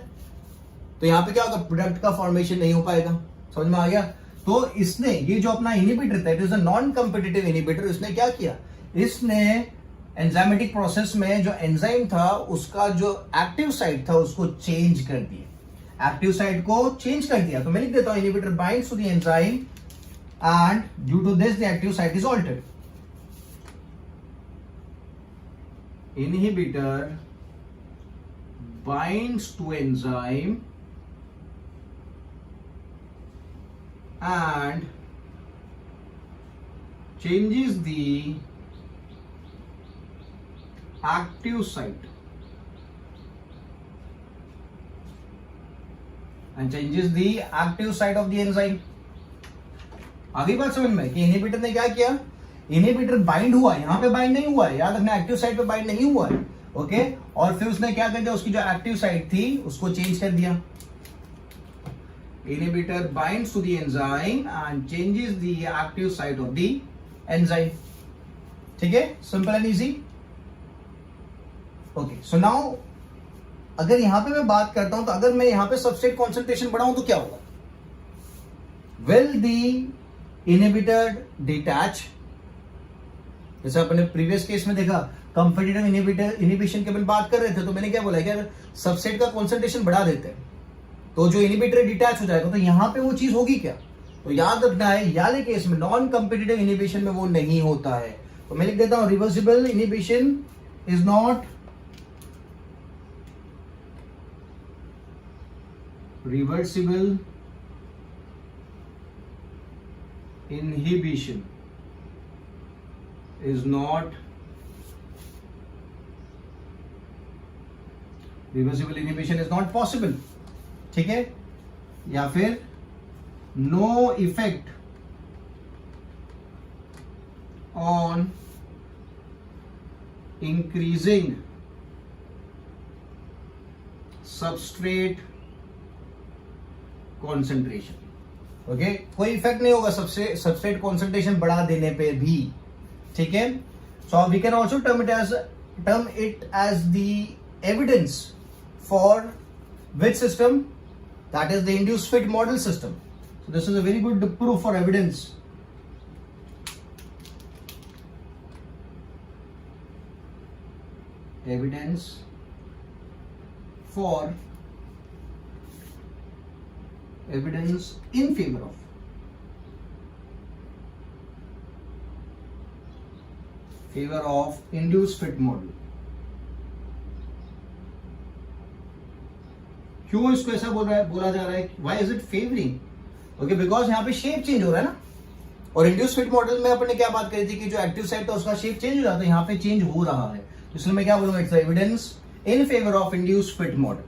तो यहां पे क्या होगा? प्रोडक्ट का फॉर्मेशन नहीं हो पाएगा. समझ में आ गया? तो इसने ये जो अपना इनहिबिटर था, it is a non competitive inhibitor. इसने क्या किया? इसने एंजाइमेटिक प्रोसेस में जो एंजाइम था उसका जो एक्टिव साइट था उसको चेंज कर दिया. एक्टिव साइट को चेंज कर दिया. तो मैं लिख देता हूं, inhibitor binds to the enzyme and due to this the active site is altered. Inhibitor binds to enzyme and changes the active site of the enzyme. आगे बात समझ में कि इनहिबिटर ने क्या किया? इनहिबिटर बाइंड हुआ, यहां पे बाइंड नहीं हुआ है, याद रखना एक्टिव साइट पे बाइंड नहीं हुआ है. ओके, और फिर उसने क्या कर दिया? उसकी जो एक्टिव साइट थी उसको चेंज कर दिया. Inhibitor binds to the enzyme and changes the active site of the enzyme. ठीक है, simple and easy. Okay, so now अगर यहां पे मैं बात करता हूं तो अगर मैं यहां पे सबस्ट्रेट कॉन्सेंट्रेशन बढ़ाऊं तो क्या होगा? Will the inhibitor detach. जैसे अपने प्रीवियस केस में देखा, कॉम्पिटिटिव इनहिबिशन की अपन बात कर रहे थे, तो मैंने क्या बोला कि अगर सबस्ट्रेट का कॉन्सेंट्रेशन बढ़ा देते हैं तो जो इनहिबिटर डिटैच हो जाएगा. तो यहां पे वो चीज होगी क्या? तो याद रखना है, याले केस में नॉन कॉम्पिटिटिव इनहिबिशन में वो नहीं होता है. तो मैं लिख देता हूं, reversible inhibition is not reversible inhibition is not reversible inhibition is not possible. ठीक है, या फिर no effect on increasing substrate concentration. Okay, कोई इफेक्ट नहीं होगा सबस्ट्रेट कॉन्सेंट्रेशन बढ़ा देने पे भी. ठीक है, so we can also term it as the evidence for which system? That is the induced fit model system. So this is a very good proof for evidence. Evidence for evidence in favor of induced fit model. क्यों इसको ऐसा बोला जा रहा है? Why is it favoring? Okay, because यहाँ पे shape change हो रहा है ना, और इंड्यूस फिट मॉडल में अपन ने क्या बात करी थी कि जो एक्टिव साइट था उसका शेप चेंज हो जाता है, यहाँ पे चेंज हो रहा है, इसलिए मैं क्या बोलूंगा, it's evidence in favour of induce fit model.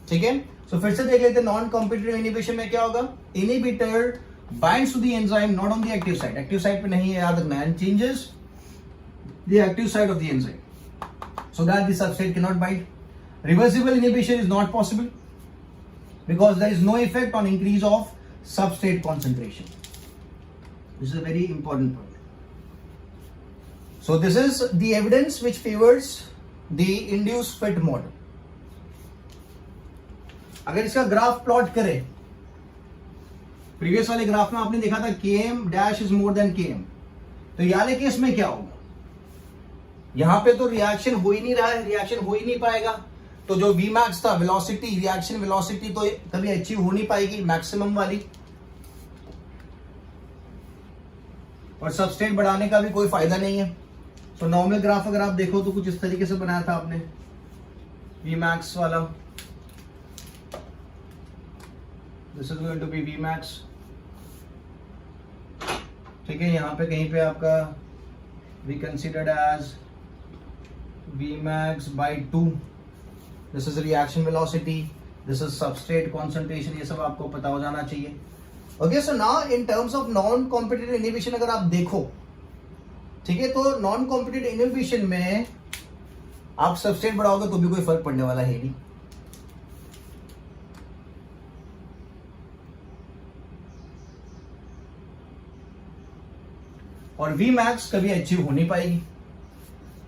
ठीक है, सो फिर से देख लेते हैं नॉन कॉम्पिटिटिव इनिबिशन में क्या होगा. Inhibitor binds to the enzyme not on the active site, active site पे नहीं है, याद रखना, and changes the active site of the enzyme so that the substrate can not bind. Reversible inhibition is not possible because there is no effect on increase of substrate concentration. This is a very important point. So this is the evidence which favors the induced fit model. अगर इसका graph plot करें, previous वाले graph में आपने देखा था Km dash is more than Km, तो ये वाले केस में क्या होगा? यहां पे तो रिएक्शन हो ही नहीं रहा है, रिएक्शन हो ही नहीं पाएगा, तो जो Vmax था, वेलोसिटी, रिएक्शन वेलोसिटी तो कभी अचीव हो नहीं पाएगी मैक्सिमम वाली, और सबस्ट्रेट बढ़ाने का भी कोई फायदा नहीं है. तो नॉर्मल ग्राफ अगर आप देखो तो कुछ इस तरीके से बनाया था आपने Vmax वाला. This is going to be Vmax. ठीक है, यहां पे कहीं पे आपका V considered as Vmax by 2. This is reaction velocity, this is substrate concentration, ये सब आपको पता हो जाना चाहिए. Okay, so now in terms of non competitive inhibition अगर आप देखो, ठीक है, तो नॉन कॉम्पिटिटिव इनिबिशन में आप सबस्ट्रेट बढ़ाओगे तो भी कोई फर्क पड़ने वाला है नहीं. और Vmax कभी अचीव हो नहीं पाएगी.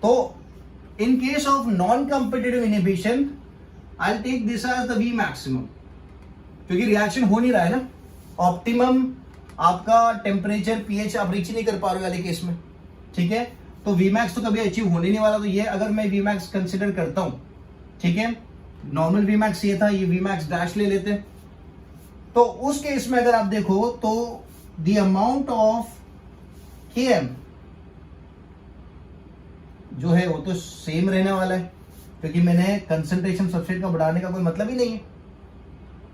तो in case of non-competitive inhibition, I'll take this as the V maximum, क्योंकि रिएक्शन हो नहीं रहा है ना, ऑप्टिमम आपका टेम्परेचर pH आप रीच नहीं कर पा रहे वाले केस में. ठीक है, तो Vmax तो कभी अचीव होने नहीं वाला. तो ये अगर मैं Vmax कंसिडर करता हूं, ठीक है, नॉर्मल Vmax ये था, ये Vmax डैश ले लेते, तो उस केस में अगर आप देखो तो द अमाउंट ऑफ Km जो है वो तो सेम रहने वाला है, क्योंकि मैंने कंसंट्रेशन सबस्ट्रेट का बढ़ाने का कोई मतलब ही नहीं है.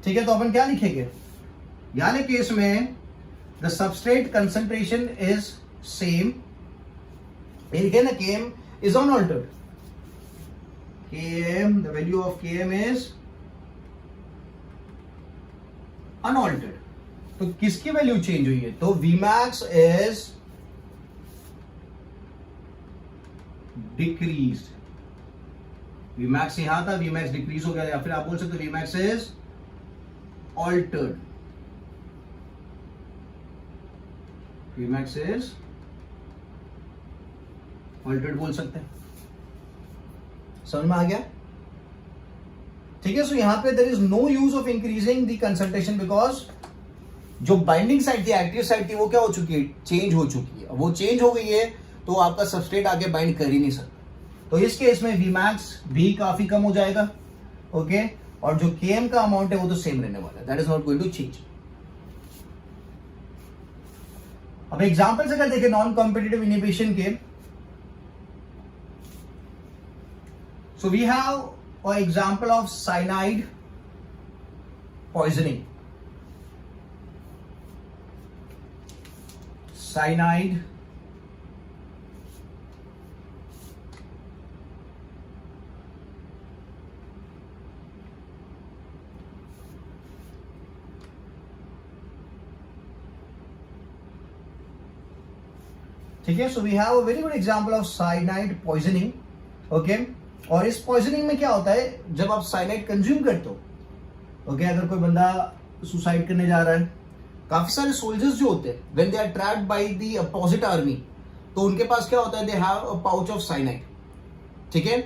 ठीक है, तो अपन क्या लिखेंगे, यानी केस में the substrate concentration is same, लिखे ना, Km is unaltered, Km the value of Km is unaltered. तो किसकी वैल्यू चेंज हुई है? तो Vmax इज डिक्रीज. Vmax यहां था, Vmax डिक्रीज हो गया, या फिर आप बोल सकते हो Vmax is altered. Vmax is altered बोल सकते हैं. समझ में आ गया? ठीक है, सो यहां पे there is no use of increasing the concentration, because जो बाइंडिंग साइड थी, एक्टिव साइड थी, वो क्या हो चुकी है, चेंज हो चुकी है. वो चेंज हो गई है तो आपका सबस्ट्रेट आगे बाइंड कर ही नहीं सकता. तो इस केस में Vmax भी काफी कम हो जाएगा. ओके, और जो Km का अमाउंट है वो तो सेम रहने वाला है, that is not going to change. अब एग्जांपल्स अगर देखें नॉन कॉम्पिटिटिव इनिबिशन के, so we have a example of cyanide poisoning. Cyanide ठीक है, so we have a very good example of cyanide poisoning. Okay, और इस पॉइजनिंग में क्या होता है, जब आप साइनाइड कंज्यूम करते हो, ओके, अगर कोई बंदा सुसाइड करने जा रहा है, काफी सारे सोल्जर्स जो होते हैं when they are trapped by the opposite army, तो उनके पास क्या होता है, they have a pouch of cyanide. ठीक है,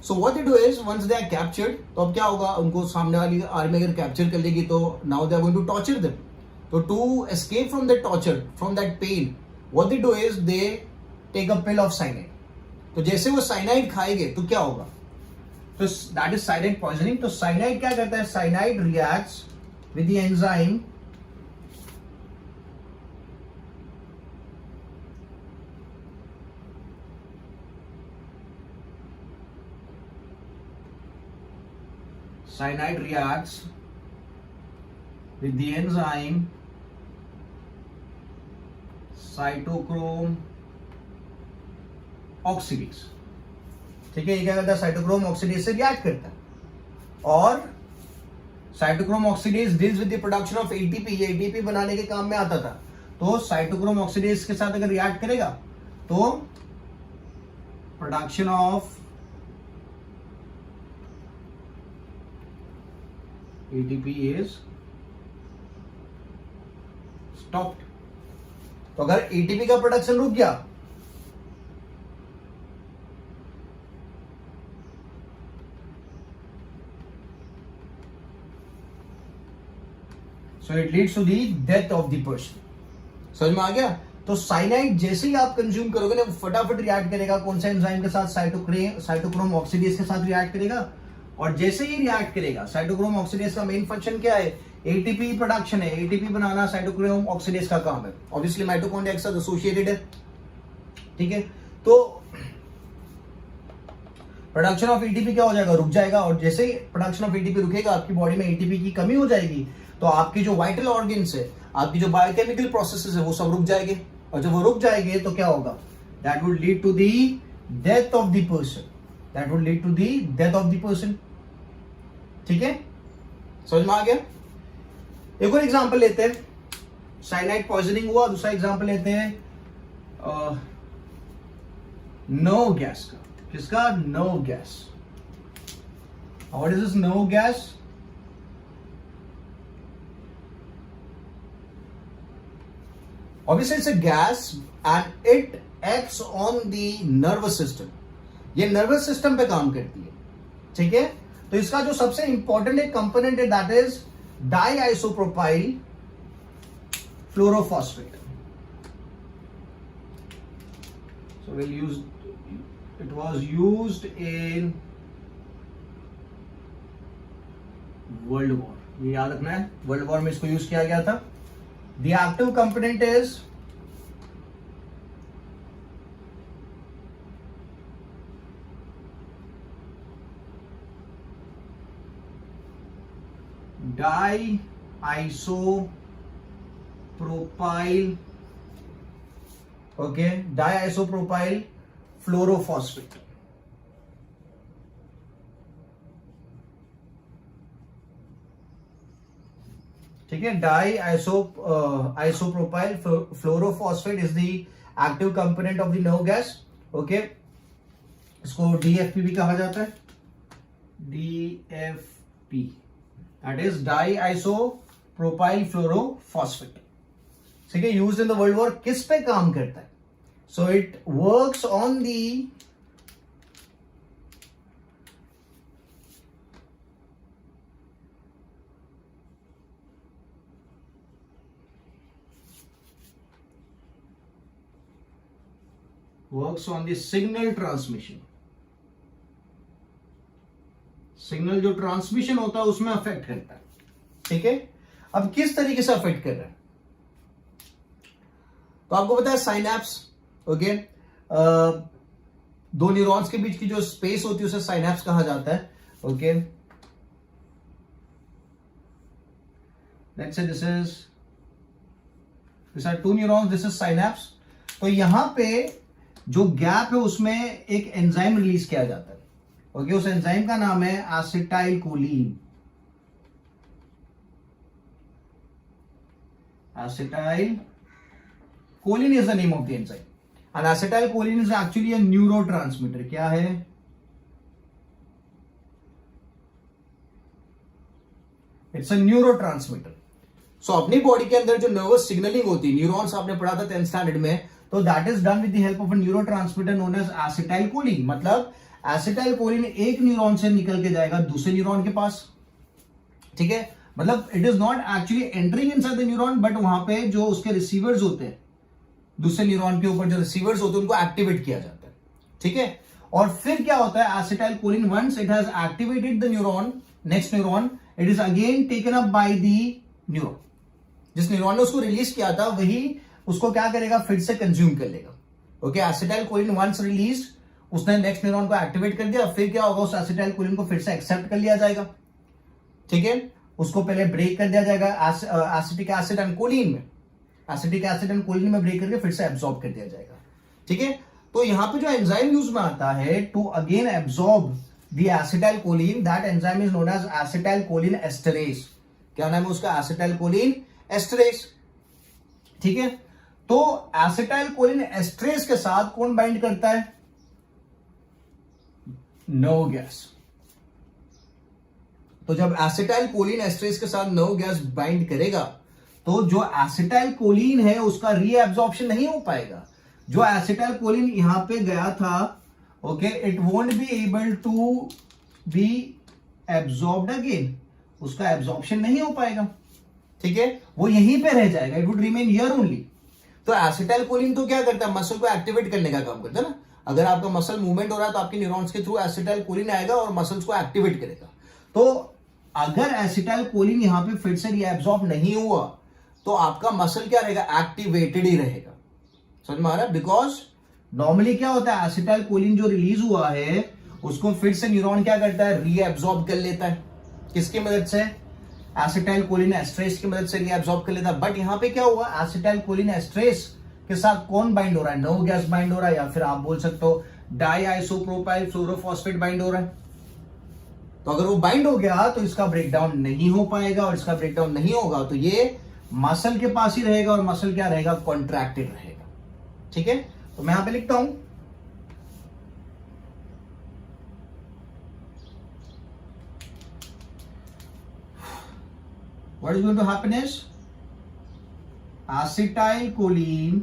so what they do is once they are captured, तो अब क्या होगा, उनको सामने वाली आर्मी अगर कैप्चर कर लेगी तो now they are going to torture them. तो to escape from that torture, from that pain, what they do is they take a pill of cyanide. तो जैसे वो साइनाइड खाएंगे तो क्या होगा, तो दैट इज साइनाइड पॉइजनिंग. तो साइनाइड क्या करता है, cyanide reacts with the enzyme cyanide reacts with the enzyme cytochrome oxidase. ठीक है, ये क्या करता है, साइटोक्रोम ऑक्सीडेज से रिएक्ट करता है, और cytochrome oxidase deals with the production of ATP, ये एटीपी बनाने के काम में आता था. तो साइटोक्रोम ऑक्सीडेज के साथ अगर रिएक्ट करेगा तो production of ATP is stopped. तो अगर एटीपी का प्रोडक्शन रुक गया so it leads to the death of the person. समझ में आ गया? तो साइनाइड जैसे ही आप कंज्यूम करोगे ना, फटाफट रिएक्ट करेगा कौन सा एंजाइम के साथ, साइटोक्रोम ऑक्सीडेज के साथ रिएक्ट करेगा. और जैसे ही रिएक्ट करेगा, साइटोक्रोम ऑक्सीडेज का मेन फंक्शन क्या है, एटीपी प्रोडक्शन है. एटीपी बनाना साइटोक्रोम ऑक्सीडेज का काम है. ऑब्वियसली माइटोकॉन्ड्रिया के साथ एसोसिएटेड है. ठीक है, तो प्रोडक्शन ऑफ एटीपी क्या हो जाएगा, रुक जाएगा. और जैसे ही प्रोडक्शन ऑफ एटीपी रुकेगा, आपकी बॉडी में एटीपी की कमी हो जाएगी, तो आपकी जो वाइटल ऑर्गन्स है, आपकी जो बायोकेमिकल प्रोसेसेस है, वो सब रुक जाएंगे. और जब वो रुक जाएंगे तो क्या होगा, that would lead to the death of the person. That would lead to the death of the person. ठीक है, समझ में आ गया? एक और एग्जांपल लेते हैं. साइनाइड पॉइजनिंग हुआ. दूसरा एग्जांपल लेते हैं नर्व गैस का. किसका? Nerve gas. What is this nerve gas? Obviously, it's a gas and it acts on the nervous system. ये नर्वस सिस्टम पे काम करती है. ठीक है, तो इसका जो सबसे इंपॉर्टेंट एक कंपोनेंट है, that is diisopropyl fluorophosphate. So we'll use, it was used in world war. ये याद रखना है, वर्ल्ड वॉर में इसको यूज किया गया था. The active component is diisopropyl, okay, diisopropyl fluorophosphate. ठीक है, isopropyl fluorophosphate is the active component of the nerve gas. Okay, इसको डीएफपी भी कहा जाता है. DFP, that is diisopropyl fluorophosphate. ठीक है, used in the world war. किस पे काम करता है? So it works on the works on the signal transmission. Signal जो ट्रांसमिशन होता है उसमें अफेक्ट करता है. ठीक है, अब किस तरीके से अफेक्ट कर रहा है? तो आपको पता है साइनैप्स. ओके, दो न्यूरॉन्स के बीच की जो स्पेस होती है उसे साइनैप्स कहा जाता है. Okay, let's say this are two neurons, this is synapse. तो यहां पे जो गैप है उसमें एक एंजाइम रिलीज किया जाता है. ओके, उस एंजाइम का नाम है acetyl Colin. Acetyl choline is the name of the enzyme. And acetyl choline is actually a neurotransmitter. क्या है? It's a neurotransmitter. सो अपनी बॉडी के अंदर जो नर्वस सिग्नलिंग होती है, न्यूरॉन्स आपने पढ़ा था 10th स्टैंडर्ड में, तो that is done with the help of a neurotransmitter known as acetyl choline. मतलब एसिटाइल कोलिन एक न्यूरॉन से निकल के जाएगा दूसरे न्यूरॉन के पास. ठीक है, मतलब it is not actually entering inside the neuron, but वहां पे जो उसके रिसीवर्स होते हैं, दूसरे न्यूरॉन के ऊपर जो रिसीवर्स होते हैं, उनको एक्टिवेट किया जाता है. ठीक है, और फिर क्या होता है, acetyl choline once it has activated the neuron, next neuron, it is again taken up by the neuron, जिस न्यूरॉन ने उसको रिलीज किया था वही उसको क्या करेगा, फिर से कंज्यूम कर लेगा। ओके, एसिटाइलकोलिन वंस रिलीज, उसने नेक्स्ट न्यूरॉन को एक्टिवेट कर दिया, फिर क्या होगा, उस एसिटाइलकोलिन को फिर से एक्सेप्ट कर लिया जाएगा। ठीक है, उसको पहले ब्रेक कर दिया जाएगा एसिटिक एसिड एंड कोलिन में, एसिटिक एसिड एंड कोलिन में ब्रेक करके फिर से एब्सॉर्ब कर दिया जाएगा। ठीक है, तो यहां पे जो एंजाइम यूज में आता है to again absorb the acetylcholine, that enzyme is known as acetylcholine esterase. क्या नाम है उसका, एसिटाइलकोलिन एस्टरेज। ठीक है, तो एसिटाइलकोलिन एस्टरेज के साथ कौन बाइंड करता है, नो गैस। तो जब एसिटाइलकोलिन एस्टरेज के साथ नो गैस बाइंड करेगा तो जो एसिटाइलकोलिन है उसका रीएब्जॉर्प्शन नहीं हो पाएगा। जो एसिटाइलकोलिन यहां पे गया था, okay, it won't be able to be absorbed again, उसका एब्जॉर्प्शन नहीं हो पाएगा। ठीक है, वो यहीं पे रह जाएगा, it would remain here only. तो एसिटाइलकोलिन तो क्या करता है, मसल को एक्टिवेट करने का काम करता है ना। अगर आपका मसल मूवमेंट हो रहा है तो आपके न्यूरॉन्स के थ्रू एसिटाइलकोलिन आएगा और मसल्स को एक्टिवेट करेगा। तो अगर एसिटाइलकोलिन यहां पे फिर से रीएब्सॉर्ब नहीं हुआ तो आपका मसल क्या रहेगा, एक्टिवेटेड ही रहेगा। समझ में आ रहा है, बिकॉज नॉर्मली क्या होता है, एसिटाइलकोलिन जो रिलीज हुआ है उसको फिर से न्यूरॉन क्या करता है, रीएब्सॉर्ब कर लेता है। किसकी मदद से, एसिटाइलकोलिन एस्टरेज की मदद से रीएब्सॉर्ब कर लेता है। बट यहां पे क्या हुआ, एसिटाइलकोलिन एस्टरेज के साथ कौन बाइंड हो रहा है, नो गैस बाइंड हो रहा है, या फिर आप बोल सकते हो डाई आइसोप्रोपाइल फ्लोरोफॉस्फेट बाइंड हो रहा है। तो अगर वो बाइंड हो गया तो इसका ब्रेकडाउन नहीं हो पाएगा, और इसका ब्रेकडाउन नहीं होगा तो ये मसल के पास ही रहेगा, और मसल क्या रहेगा, कॉन्ट्रैक्टेड रहेगा। ठीक है, तो मैं यहां पे लिखता हूं what is going to happen is acetylcholine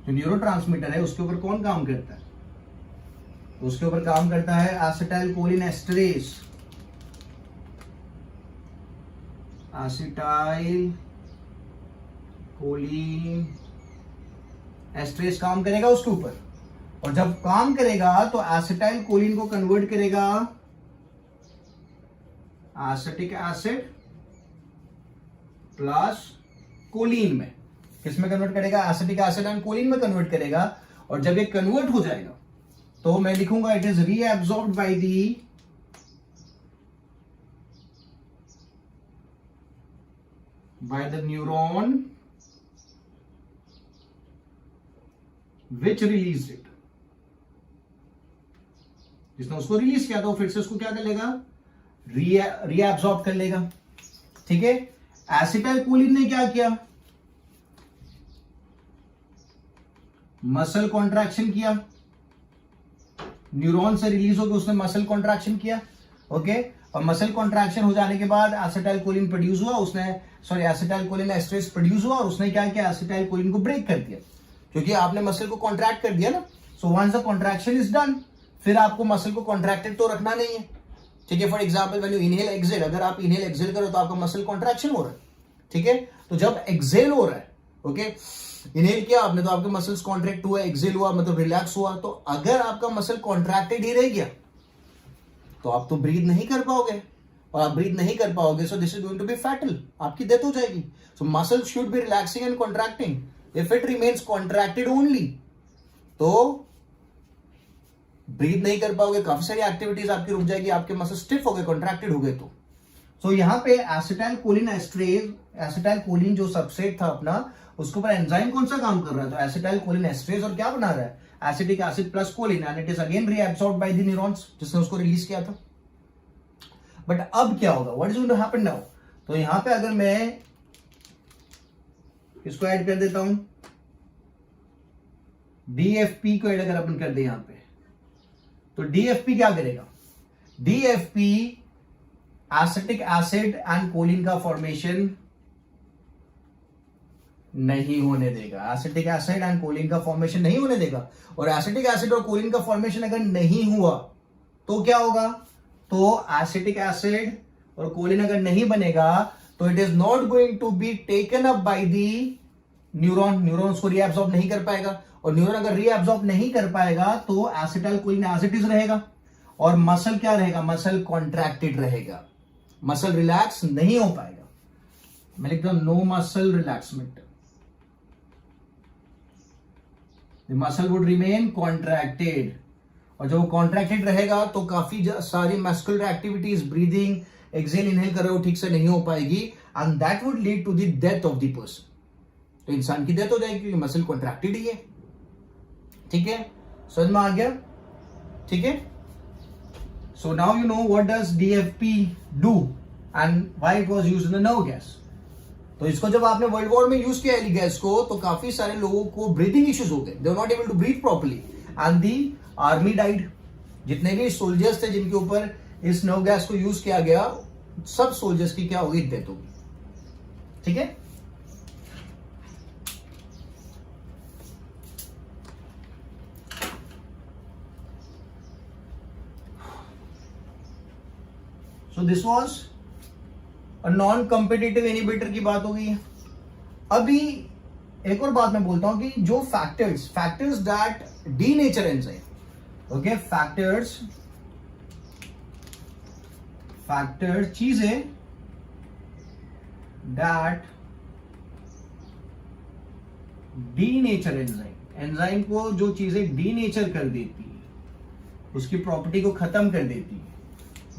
जो न्यूरोट्रांसमीटर है उसके ऊपर कौन काम करता है, उसके ऊपर काम करता है एसिटाइलकोलिन एस्टरेज। एसिटाइलकोलिन एस्टरेज काम करेगा उसके ऊपर, और जब काम करेगा तो एसिटाइलकोलिन को कन्वर्ट करेगा एसिटिक एसिड प्लस कोलिन में। किसमें कन्वर्ट करेगा, एसिटिक एसिड एंड कोलिन में कन्वर्ट करेगा। और जब ये कन्वर्ट हो जाएगा तो मैं लिखूंगा it is reabsorbed by the neuron which release it, जिसने उसको रिलीज किया था वो फिर से उसको क्या कर लेगा, रीएब्सॉर्ब कर लेगा। ठीक है, एसिटाइलकोलिन ने क्या किया, मसल कॉन्ट्रैक्शन किया, न्यूरॉन से रिलीज होकर उसने मसल कॉन्ट्रैक्शन किया। ओके, और मसल कॉन्ट्रैक्शन हो जाने के बाद एसिटाइलकोलिन प्रोड्यूस हुआ, उसने एसिटाइलकोलिन एस्टरेज प्रोड्यूस हुआ, और उसने क्या किया, एसिटाइलकोलिन को ब्रेक कर दिया, क्योंकि आपने मसल को कॉन्ट्रैक्ट कर दिया ना। So once the contraction is done, फिर आपको मसल को कॉन्ट्रैक्टेड तो रखना नहीं है। ठीक है, for example when you inhale exhale, अगर आप इनहेल एक्सेल करो तो आपका मसल कॉन्ट्रैक्शन हो रहा है। ठीक है, तो जब एक्सेल हो रहा है, ओके, इनहेल किया आपने तो आपके मसल्स कॉन्ट्रैक्ट हुआ, एक्सेल हुआ मतलब रिलैक्स हुआ। तो अगर आपका मसल कॉन्ट्रैक्टेड ही रह गया तो आप तो ब्रीथ नहीं कर पाओगे, और आप ब्रीथ नहीं कर पाओगे so this is going to be fatal, आपकी डेथ हो जाएगी। So muscle should be relaxing and contracting. If it remains contracted only तो ब्रीथ नहीं कर पाओगे, काफी सारी एक्टिविटीज आपकी रुक जाएगी, आपके मसल स्टिफ हो गए, कॉन्ट्रैक्टेड हो गए। तो सो यहां पे एसिटाइलकोलिन एस्टरेज, एसिटाइलकोलिन जो सबस्ट्रेट था अपना, उसके ऊपर एंजाइम कौन सा काम कर रहा है, तो एसिटाइलकोलिन एस्टरेज, और क्या बना रहा है, acetic acid plus choline, and it is again reabsorbed by the neurons जिसने उसको रिलीज किया था। बट अब क्या होगा, what is going to happen now, तो यहां पे अगर मैं इसको ऐड कर देता हूं, डीएफपी को ऐड अगर अपन कर दे यहां पे, तो डीएफपी क्या करेगा, DFP acetic acid and choline का फॉर्मेशन नहीं होने देगा, एसिटिक एसिड एंड कोलिन का फॉर्मेशन नहीं होने देगा। और एसिटिक एसिड और कोलिन का फॉर्मेशन अगर नहीं हुआ तो क्या होगा, तो एसिटिक एसिड और कोलिन अगर नहीं बनेगा तो it is not going to be taken up by the neuron, neuron उसको रीएब्सॉर्ब नहीं कर पाएगा, और न्यूरॉन अगर रीएब्सॉर्ब नहीं कर पाएगा तो एसिटाइलकोलिन एज इट इज रहेगा, और मसल क्या रहेगा, मसल कॉन्ट्रैक्टेड रहेगा। मसल रिलैक्स नहीं हो पाएगा। मैं लिखता हूं no muscle relaxment, the muscle would remain contracted. और जब वो कॉन्ट्रैक्टेड रहेगा तो काफी सारी muscular activities, breathing, exhale, inhale कर रहे हो, ठीक से नहीं हो पाएगी, and that would lead to the death of the person. तो इंसान की डेथ हो जाएगी क्योंकि मसल कॉन्ट्रैक्टेड ही है। ठीक है, समझ में आ गया? ठीक है, so now you know what does DFP do and why it was used in the nerve gas. तो इसको जब आपने वर्ल्ड वॉर में यूज किया एली गैस को, तो काफी सारे लोगों को ब्रीथिंग इश्यूज हो गए, they were not able to breathe properly and the army died. जितने भी सोल्जर्स थे जिनके ऊपर इस नर्व गैस को यूज किया गया, सब सोल्जर्स की क्या होगी, डेथ होगी। ठीक है, so this was non competitive inhibitor की बात हो गई है। अभी एक और बात मैं बोलता हूं कि जो factors that denature enzyme, okay, factors चीजें दैट डीनेचर एंजाइम को जो चीजें डीनेचर कर देती है, उसकी प्रॉपर्टी को खत्म कर देती है,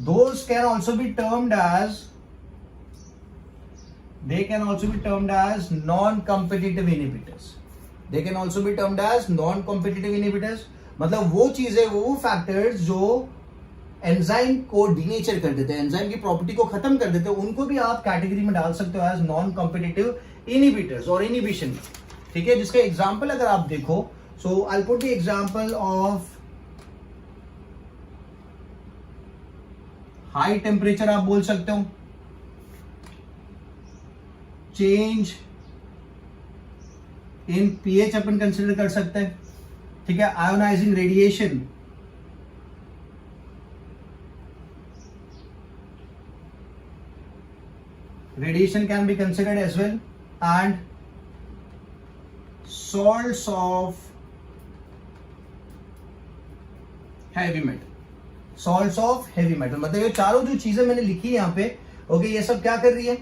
those can also be termed as non-competitive inhibitors. They can also be termed as non-competitive inhibitors. मतलब वो चीजें, वो फैक्टर्स जो एंजाइम को डीनेचर कर देते हैं, एंजाइम की प्रॉपर्टी को खत्म कर देते हैं, उनको भी आप कैटेगरी में डाल सकते हो एज नॉन कॉम्पिटिटिव इनहिबिटर्स और इनहिबिशन। ठीक है, जिसका एग्जांपल अगर आप देखो, so I put the example of high temperature, आप बोल सकते हो चेंज इन पीएच अपन कंसिडर कर सकते हैं। ठीक है, ionising radiation, can be considered as well, and salts of heavy metal, मतलब ये चारों जो चीजें मैंने लिखी है यहां पे, ओके, ये सब क्या कर रही है,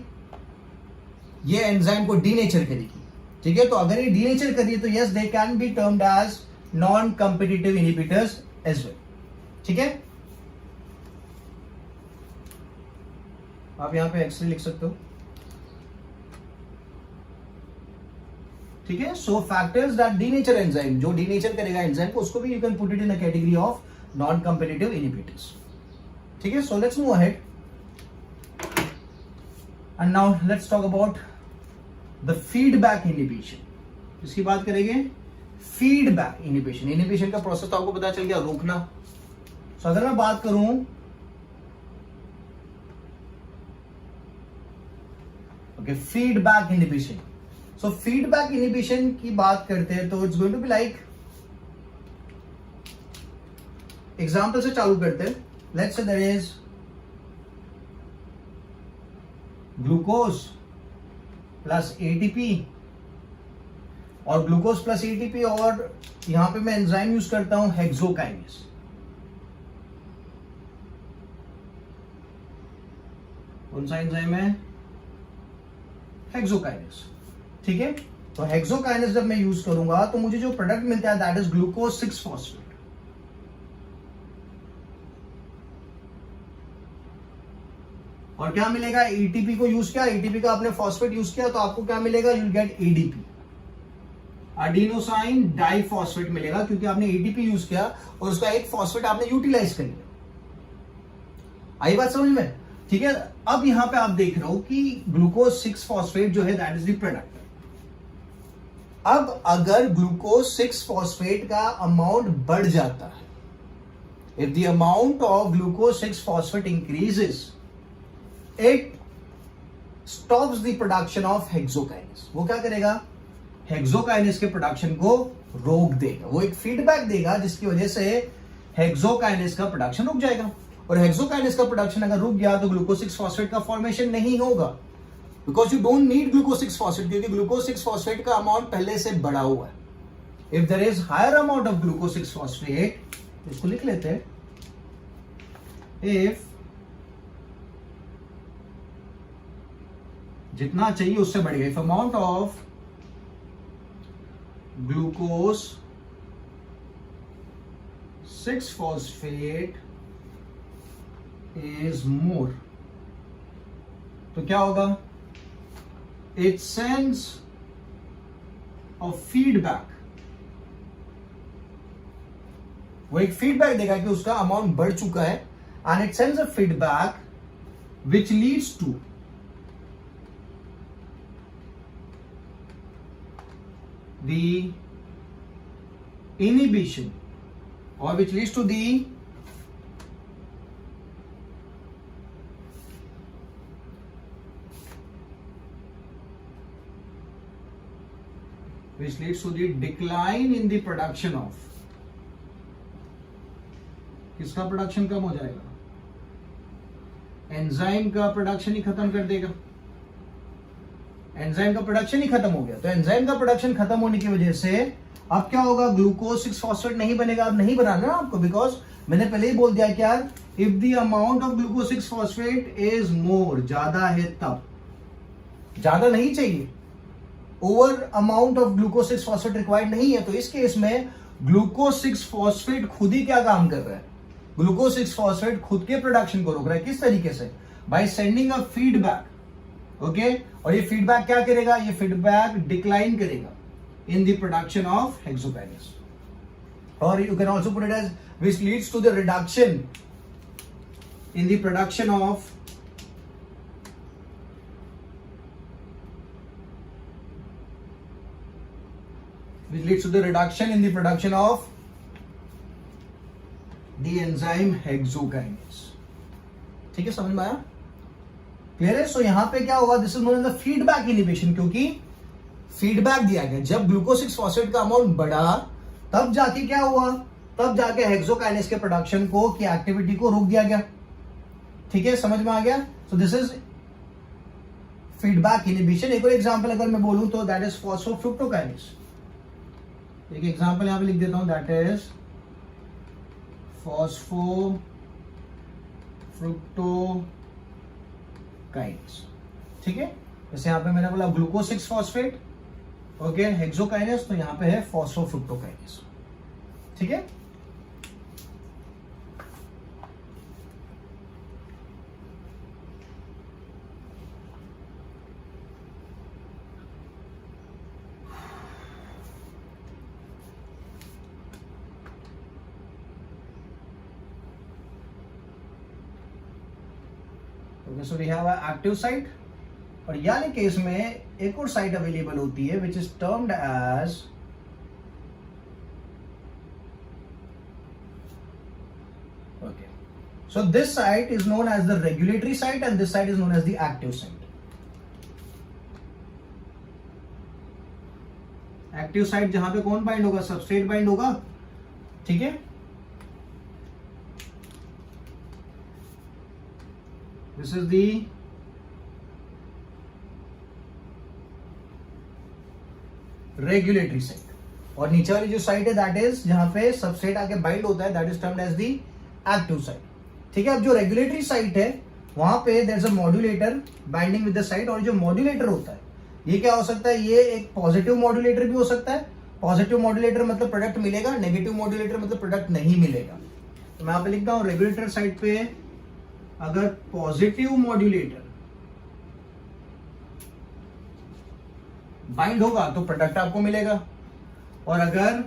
ये एंजाइम को डीनेचर करेगी। ठीक है, तो अगर ये डीनेचर कर रही है तो yes, they can be termed as non competitive inhibitors as well. ठीक है, आप यहां पे एक्सरे लिख सकते हो। ठीक है, सो फैक्टर्स दैट डीनेचर एंजाइम, जो डीनेचर करेगा एंजाइम को, उसको भी you can put it in the category of non-competitive inhibitors. ठीक है, so let's move ahead and now let's talk about the feedback inhibition. इसकी बात करेंगे, feedback inhibition का प्रोसेस तो आपको पता चल गया, रोकना। so अगर मैं बात करूं okay, feedback inhibition, so feedback inhibition की बात करते हैं तो it's going to be like, example से चालू करते हैं। Let's say there is glucose plus ATP, और ग्लूकोज प्लस एटीपी, और यहां पे मैं एंजाइम यूज करता हूं हेक्सोकाइनेस। कौन सा एंजाइम है, हेक्सोकाइनेस। ठीक है, तो हेक्सोकाइनेस जब मैं यूज करूंगा तो मुझे जो प्रोडक्ट मिलता है दैट इज ग्लूकोज 6 फॉस्फेट। और क्या मिलेगा, एटीपी को यूज किया, एटीपी का आपने फॉस्फेट यूज किया, तो आपको क्या मिलेगा, you will get ADP, adenosine diphosphate मिलेगा, क्योंकि आपने एटीपी यूज किया और उसका एक फॉस्फेट आपने यूटिलाइज कर लिया। आई बात समझ में? ठीक है, अब यहां पे आप देख रहे हो कि ग्लूकोज 6 फॉस्फेट जो है दैट इज द प्रोडक्ट। अब अगर ग्लूकोज 6 फॉस्फेट का अमाउंट बढ़ जाता है, if the amount of glucose 6 phosphate increases, it stops the production of hexokinase. वो क्या करेगा, हेक्सोकाइनेस के प्रोडक्शन को रोक देगा, वो एक फीडबैक देगा जिसकी वजह से हेक्सोकाइनेस का प्रोडक्शन रुक जाएगा। और हेक्सोकाइनेस का प्रोडक्शन अगर रुक गया तो ग्लूकोज 6 फॉस्फेट का फॉर्मेशन नहीं होगा, because you don't need glucose 6 phosphate, क्योंकि ग्लूकोज 6 फॉस्फेट का अमाउंट पहले से बढ़ा हुआ है। If there is higher amount of glucose 6 phosphate, इसको लिख लेते हैं, इफ जितना चाहिए उससे बढ़ेगा। If amount of glucose 6-phosphate is more, तो क्या होगा? इट सेंड्स अ फीडबैक, वो एक फीडबैक देगा कि उसका अमाउंट बढ़ चुका है, and it sends a feedback which leads to the inhibition, or which leads to the decline in the production of, किसका प्रोडक्शन कम हो जाएगा? एंजाइम का प्रोडक्शन ही खत्म कर देगा। एंजाइम का प्रोडक्शन ही खत्म हो गया, तो एंजाइम का प्रोडक्शन खत्म होने की वजह से अब क्या होगा? ग्लूकोज 6-phosphate नहीं बनेगा, अब नहीं बनाना ना आपको, बिकॉज मैंने पहले ही बोल दिया क्या? If the amount of glucose 6-phosphate is मोर, ज्यादा है तब, ज्यादा नहीं चाहिए, over amount of glucose 6-phosphate required नहीं है, तो इस केस में ग्लूकोज 6-phosphate खुद ही क्या काम कर रहा है? ग्लूकोज 6-phosphate खुद के प्रोडक्शन को रोक रहा है। किस तरीके से? By sending a feedback, okay, और ये फीडबैक क्या करेगा? ये फीडबैक डिक्लाइन करेगा in the production of hexokinase, और you can also put it as which leads to the reduction in the production of the enzyme hexokinase. ठीक है, समझ में आया? क्लियर है? सो यहां पे क्या होगा? This is known as the feedback inhibition, क्योंकि फीडबैक दिया गया। जब ग्लूकोज 6-phosphate का अमाउंट बढ़ा, तब जाके क्या हुआ? तब जाके हेक्सोकाइनेस के प्रोडक्शन को, की एक्टिविटी को रोक दिया गया। ठीक है, समझ में आ गया? सो दिस इज फीडबैक इनहिबिशन। एक और एग्जांपल अगर मैं बोलूं तो दैट इज फॉस्फोफ्रुक्टोकाइनेस। एक एग्जांपल यहां पे लिख देता हूं, दैट इज फॉस्फोफ्रुक्टोकाइनेस। ठीक है, जैसे यहां पे मैंने बोला ग्लूकोज 6-phosphate, ओके, हेक्सोकाइनेस, तो यहां पे है फॉस्फोफ्रुक्टोकाइनेस। ठीक है, so we have active site, और यानी केस में एक और साइट अवेलेबल होती है which is termed as okay, so this site is known as the regulatory site and this site is known as the active site. Active site जहां पे कौन बाइंड होगा? सबस्ट्रेट बाइंड होगा। ठीक है, this is the regulatory site, और नीचे वाली जो साइट है दैट इज जहां पे सबस्ट्रेट आके बाइंड होता है, that is termed as the active site. ठीक है, अब जो रेगुलेटरी साइट है वहां पे there is a modulator binding with the site, और जो मॉड्यूलेटर होता है ये क्या हो सकता है? ये एक पॉजिटिव मॉड्यूलेटर भी हो सकता है। पॉजिटिव मॉड्यूलेटर मतलब प्रोडक्ट मिलेगा, नेगेटिव मॉड्यूलेटर मतलब प्रोडक्ट नहीं मिलेगा। तो मैं यहां पे लिखता हूं रेगुलेटर साइट पे अगर पॉजिटिव मॉड्यूलेटर बाइंड होगा तो प्रोडक्ट आपको मिलेगा, और अगर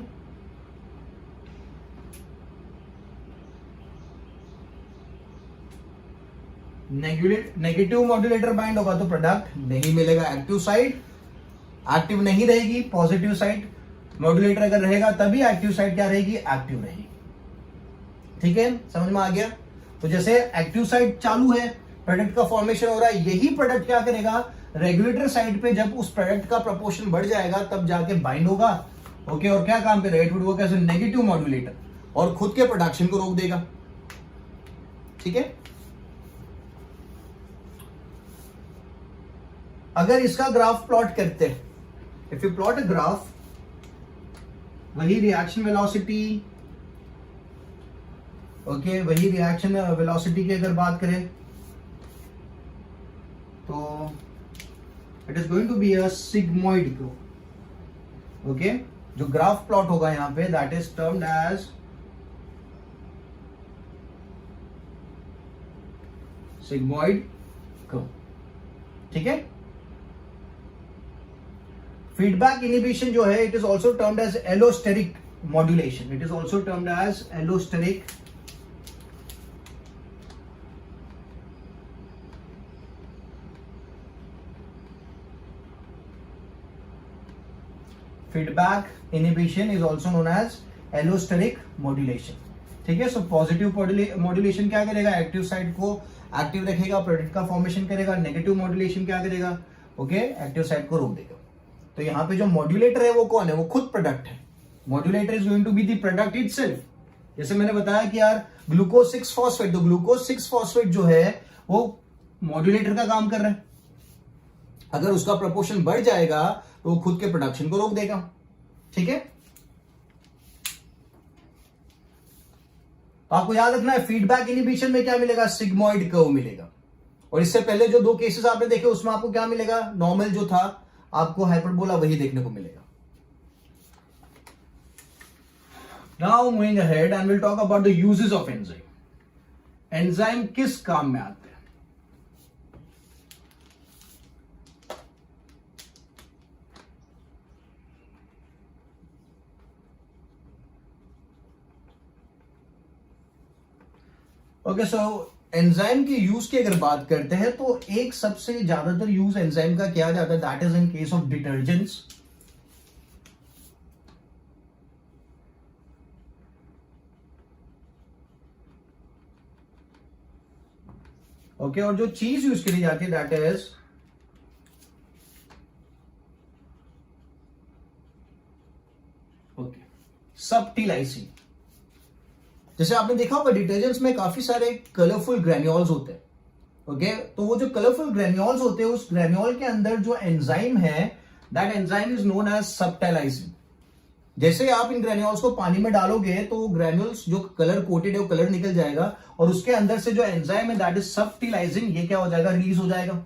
नेगेटिव मॉड्यूलेटर बाइंड होगा तो प्रोडक्ट नहीं मिलेगा। एक्टिव साइट एक्टिव नहीं रहेगी, पॉजिटिव साइट मॉड्यूलेटर अगर रहेगा तभी एक्टिव साइट क्या रहेगी? एक्टिव रहेगी। ठीक है, समझ में आ गया? तो जैसे एक्टिव साइट चालू है, प्रोडक्ट का फॉर्मेशन हो रहा है, यही प्रोडक्ट क्या करेगा? रेगुलेटर साइड पे जब उस प्रोडक्ट का प्रोपोर्शन बढ़ जाएगा तब जाके बाइंड होगा, ओके, और क्या काम करेगा? It would work as a negative modulator, और खुद के प्रोडक्शन को रोक देगा। ठीक है, अगर इसका ग्राफ प्लॉट करते हैं, if you plot a graph, वही रिएक्शन वेलोसिटी, ओके, वही रिएक्शन वेलोसिटी की अगर बात करें तो it is going to be a sigmoid curve. Okay, जो ग्राफ प्लॉट होगा यहां पे that is termed as sigmoid curve. ठीक है, फीडबैक इनिबिशन जो है it is also termed as allosteric modulation. It is also termed as allosteric feedback inhibition is also known as allosteric modulation. ठीक है, so positive modulation क्या करेगा, active side को active रखेगा, प्रोडक्ट का फॉर्मेशन करेगा। नेगेटिव मॉड्यूलेशन क्या करेगा, ओके, एक्टिव साइड को रोक देगा। तो यहां पे जो मॉड्यूलेटर है वो कौन है, वो खुद प्रोडक्ट है। Modulator is going to be the product itself. जैसे मैंने बताया कि यार ग्लूकोज 6 फॉस्फेट, तो ग्लूकोज 6 फॉस्फेट जो है वो मॉड्यूलेटर का काम कर रहा है। अगर उसका प्रपोर्शन बढ़ जाएगा तो वो खुद के प्रोडक्शन को रोक देगा। ठीक है, तो आपको याद रखना है फीडबैक इनिबिशन में क्या मिलेगा, सिग्मॉइड कर्व मिलेगा। और इससे पहले जो 2 केसेस आपने देखे उसमें आपको क्या मिलेगा, नॉर्मल जो था आपको हाइपरबोला वही देखने को मिलेगा। Now moving ahead and will talk about the uses of enzyme. Enzyme किस काम में आते हैं। ओके, सो एंजाइम के यूज की अगर बात करते हैं तो एक सबसे ज्यादातर यूज एंजाइम का किया जाता है that is in case of detergents. Okay, और जो चीज यूज करी जाती है दैट इज ओके सबटिलाइजिंग। जैसे आपने देखा होगा डिटर्जेंट्स में काफी सारे कलरफुल ग्रेन्यूल्स होते हैं। ओके, तो वो जो कलरफुल ग्रेन्यूल्स होते हैं उस ग्रेन्यूल के अंदर जो एंजाइम है that enzyme is known as subtilising. जैसे आप इन ग्रेन्यूल्स को पानी में डालोगे तो ग्रेन्यूल्स जो कलर कोटेड है वो कलर निकल जाएगा और उसके अंदर से जो एंजाइम है दैट इज सबटिलाइजिंग, ये क्या हो जाएगा, रिलीज हो जाएगा।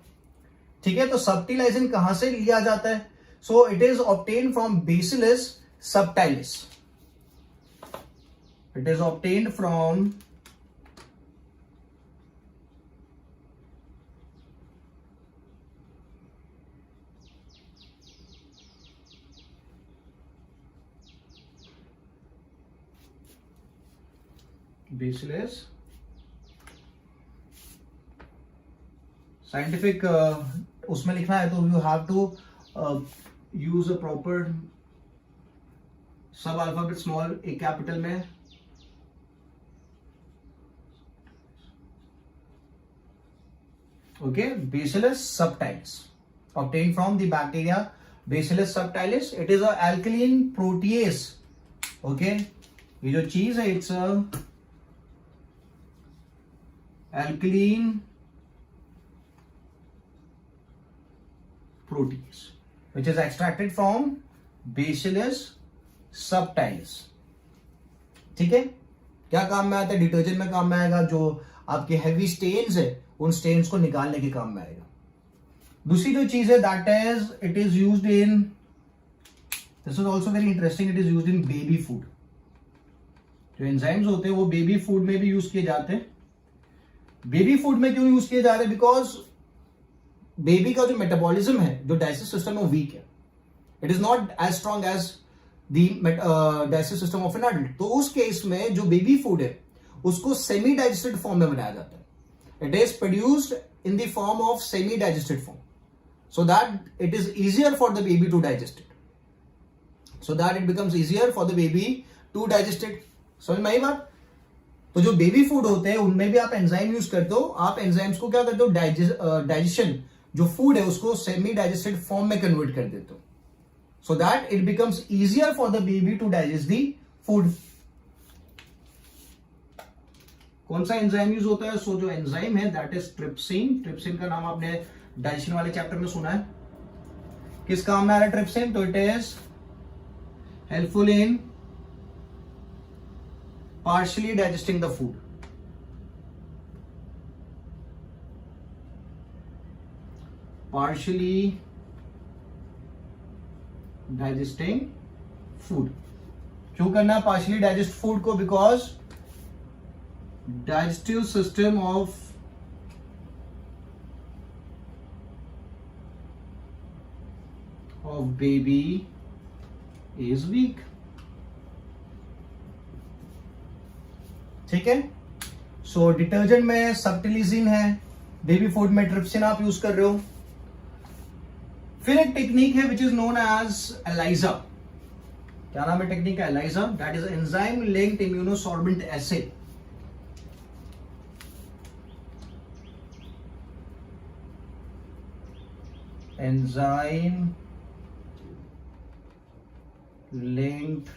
ठीक है, तो सबटिलाइजिंग कहां से लिया जाता है, so it is obtained from Bacillus subtilis. It is obtained from Bacillus scientific उसमें लिखना है तो you have to use a proper सब अल्फाबेट स्मॉल ए कैपिटल में। Okay, Bacillus subtilis obtained from the bacteria Bacillus subtilis. It is a alkaline protease. Okay, ये जो चीज है it's a alkaline protease which is extracted from Bacillus subtilis. ठीक है, क्या काम में आता है, डिटर्जेंट में काम में आएगा, जो आपके हैवी स्टेन्स है उन स्टेन्स को निकालने के काम में आएगा। दूसरी जो चीज है that is it is used in, this is also very interesting, it is used in baby food. जो एंजाइम्स होते हैं वो बेबी फूड में भी यूज किए जाते हैं। बेबी फूड में क्यों यूज किए जा रहे हैं, बिकॉज बेबी का जो मेटाबॉलिज्म है, जो डाइजेस्टिव सिस्टम है वो वीक है। It is not as strong as the digestive system of an adult. तो उस केस में जो बेबी फूड है उसको सेमी डाइजेस्टेड फॉर्म में बनाया जाता है। It is produced in the form of semi-digested form, so that it is easier for the baby to digest it. So that it becomes easier for the baby to digest it. समझ में आई बात। तो जो baby food होते हैं उनमें भी आप एंजाइम यूज करते हो। आप एंजाइम्स को क्या करते हो, डाइजेशन जो फूड है उसको सेमी डाइजेस्टेड फॉर्म में कन्वर्ट कर देते हो, so that it becomes easier for the baby to digest the food. कौन सा एंजाइम यूज होता है, सो जो एंजाइम है दैट इज ट्रिप्सिन। ट्रिप्सिन का नाम आपने डाइजेशन वाले चैप्टर में सुना है। किस काम में आ रहा है ट्रिप्सिन, तो it is helpful in partially digesting the food. partially digesting food. क्यों करना है पार्शियली डाइजेस्ट फूड को? Because digestive system of baby is weak. ठीक है, सो डिटर्जेंट में सबटिलिजिन है, बेबी फूड में ट्रिप्सिन आप यूज कर रहे हो। फिर एक टेक्निक है which is known as ELISA. क्या नाम है टेक्निक का? ELISA. That is enzyme linked immunosorbent acid. Enzyme linked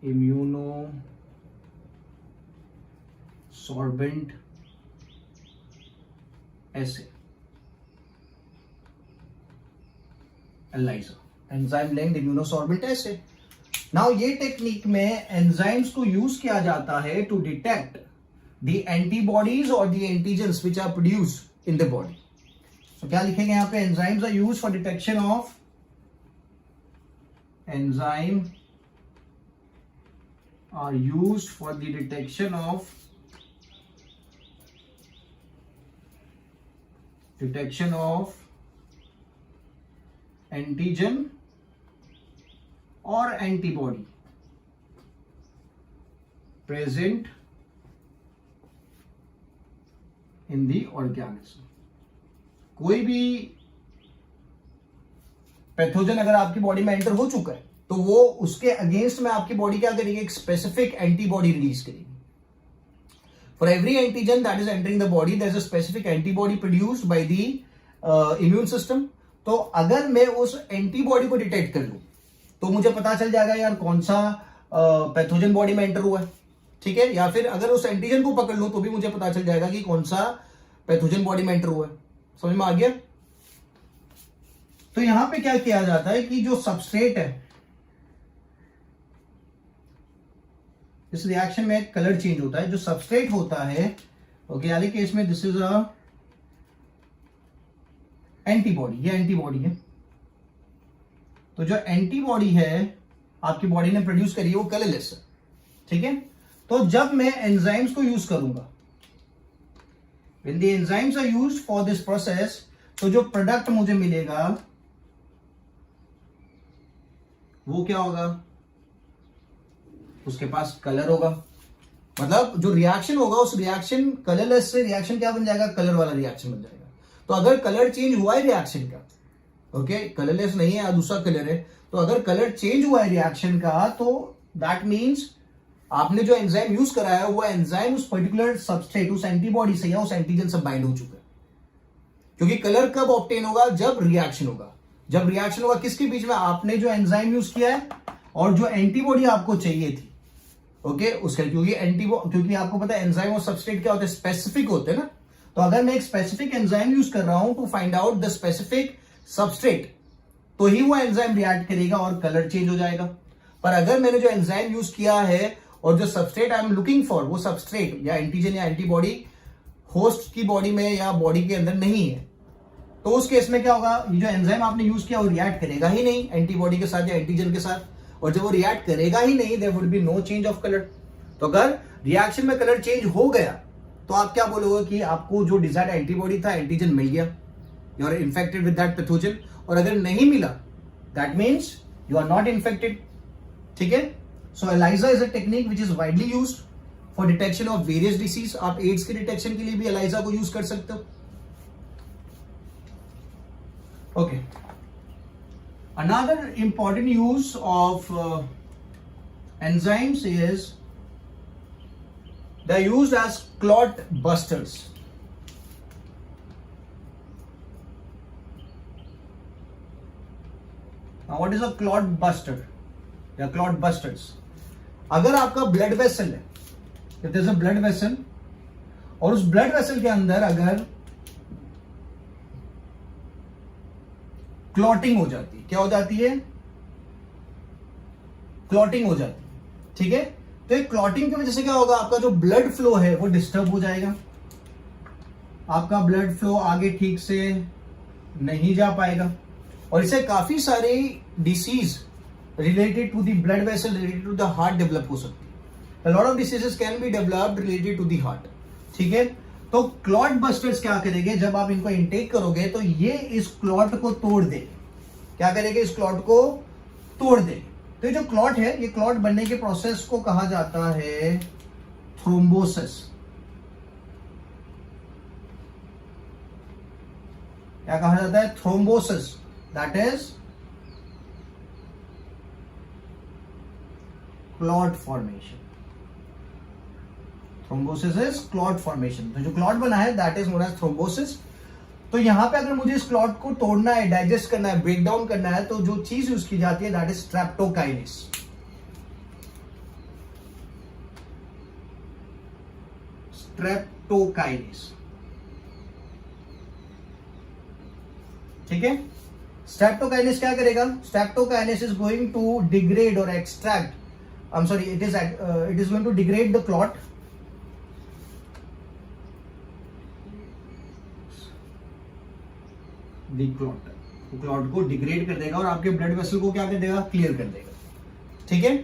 immunosorbent acid, ELISA, enzyme linked immunosorbent acid. Now ये टेक्निक में एंजाइम्स को यूज किया जाता है टू डिटेक्ट द एंटीबॉडीज और the antigens which are produced in the body. तो क्या लिखेंगे यहां पे? Enzymes are used for detection of, enzyme are used for the detection of antigen or antibody present in the organism। कोई भी pathogen अगर आपकी बॉडी में एंटर हो चुका है तो वो उसके अगेंस्ट में आपकी बॉडी क्या करेगी? एक स्पेसिफिक एंटीबॉडी रिलीज करेगी। For every antigen that is entering the body there is a specific antibody produced by the immune system. तो अगर मैं उस एंटीबॉडी को डिटेक्ट कर लूं तो मुझे पता चल जाएगा यार कौन सा पैथोजन बॉडी में एंटर हुआ है। ठीक है, या फिर अगर उस एंटीजन को पकड़ लूं तो भी मुझे पता चल जाएगा कि कौन सा पैथोजन बॉडी में एंटर हुआ है। समझ में आ गया? तो यहां पे क्या किया जाता है कि जो सबस्ट्रेट है, इस रिएक्शन में कलर चेंज होता है। जो सबस्ट्रेट होता है, ओके, यानी केस में दिस इज अ एंटीबॉडी, ये एंटीबॉडी है। तो जो एंटीबॉडी है आपकी बॉडी ने प्रोड्यूस करी है वो कलरलेस है। ठीक है, तो जब मैं एंजाइम्स को यूज करूंगा, when the enzymes are used for this process, तो जो प्रोडक्ट मुझे मिलेगा वो क्या होगा? उसके पास कलर होगा। मतलब जो रिएक्शन होगा उस रिएक्शन कलरलेस से रिएक्शन क्या बन जाएगा? कलर वाला रिएक्शन बन जाएगा। तो अगर कलर चेंज हुआ है रिएक्शन का, ओके, कलरलेस नहीं है, दूसरा कलर है, तो अगर कलर चेंज हुआ है रिएक्शन का तो दैट मीन्स आपने जो एंजाइम यूज करा है वो एंजाइम उस पर्टिकुलर सबस्ट्रेट, उस एंटीबॉडी से या उस एंटीजन से बाइंड हो चुका है। क्योंकि कलर कब ऑब्टेन होगा? जब रिएक्शन होगा। जब रिएक्शन होगा किसके बीच में? आपने जो एंजाइम यूज किया है और जो एंटीबॉडी आपको चाहिए थी, ओके, उसका। क्योंकि आपको पता है एंजाइम और सबस्ट्रेट क्या होते हैं? स्पेसिफिक होते हैं ना। तो अगर मैं एक स्पेसिफिक एंजाइम यूज कर रहा हूं to find out the specific substrate, तो ही वो एंजाइम रिएक्ट करेगा और कलर चेंज हो जाएगा। पर अगर मैंने जो एंजाइम यूज किया है और जो substrate I am looking for, वो सबस्ट्रेट या एंटीजन या एंटीबॉडी होस्ट की बॉडी में या बॉडी के अंदर नहीं है, तो उस केस में क्या होगा? ये जो एंजाइम आपने यूज किया वो रिएक्ट करेगा ही नहीं एंटीबॉडी के साथ या एंटीजन के साथ। और जब वो रिएक्ट करेगा ही नहीं, there would be no change of colour. तो अगर रिएक्शन में कलर चेंज हो गया तो आप क्या बोलोगे कि आपको जो डिजायर्ड एंटीबॉडी था, एंटीजन मिल गया, you are infected with that pathogen. और अगर नहीं मिला, that means you are not infected. ठीक है, so ELISA is a technique which is widely used for detection of various disease. आप एड्स के डिटेक्शन के लिए भी एलाइजा को यूज कर सकते हो। Okay, another important use of enzymes is they are used as clot busters. Now what is a clot buster या clot busters? अगर आपका ब्लड वेसल है, if there is a blood vessel, और उस ब्लड वेसल के अंदर अगर clotting हो जाती है, क्या हो जाती है? क्लॉटिंग हो जाती है। ठीक है, तो एक क्लॉटिंग की वजह से क्या होगा? आपका जो ब्लड फ्लो है वो डिस्टर्ब हो जाएगा। आपका ब्लड फ्लो आगे ठीक से नहीं जा पाएगा। और इससे काफी सारे disease related to the blood vessel, related to the heart develop हो सकती है। Lot of diseases can be developed related to the heart. ठीक है, तो क्लॉट बस्टर्स क्या करेंगे, जब आप इनको इनटेक करोगे तो ये इस क्लॉट को तोड़ देंगे। क्या करेंगे, इस क्लॉट को तोड़ देंगे। तो ये जो क्लॉट है, ये क्लॉट बनने के प्रोसेस को कहा जाता है थ्रोम्बोसिस। क्या कहा जाता है, thrombosis. That is clot formation. Thrombosis is clot formation. तो जो क्लॉट बना है that is known as thrombosis. तो यहां पे अगर मुझे इस क्लॉट को तोड़ना है, डाइजेस्ट करना है, ब्रेक डाउन करना है, तो जो चीज यूज की जाती है दैट इज स्ट्रेप्टोकाइनेस। स्ट्रेप्टोकाइनेस। ठीक है, स्ट्रेप्टोकाइनेस क्या करेगा, streptokinase is going to degrade और extract, I am sorry, it is going to degrade the clot, clot को डिग्रेड कर देगा और आपके ब्लड वेसल को क्या कर देगा, क्लियर कर देगा। ठीक है,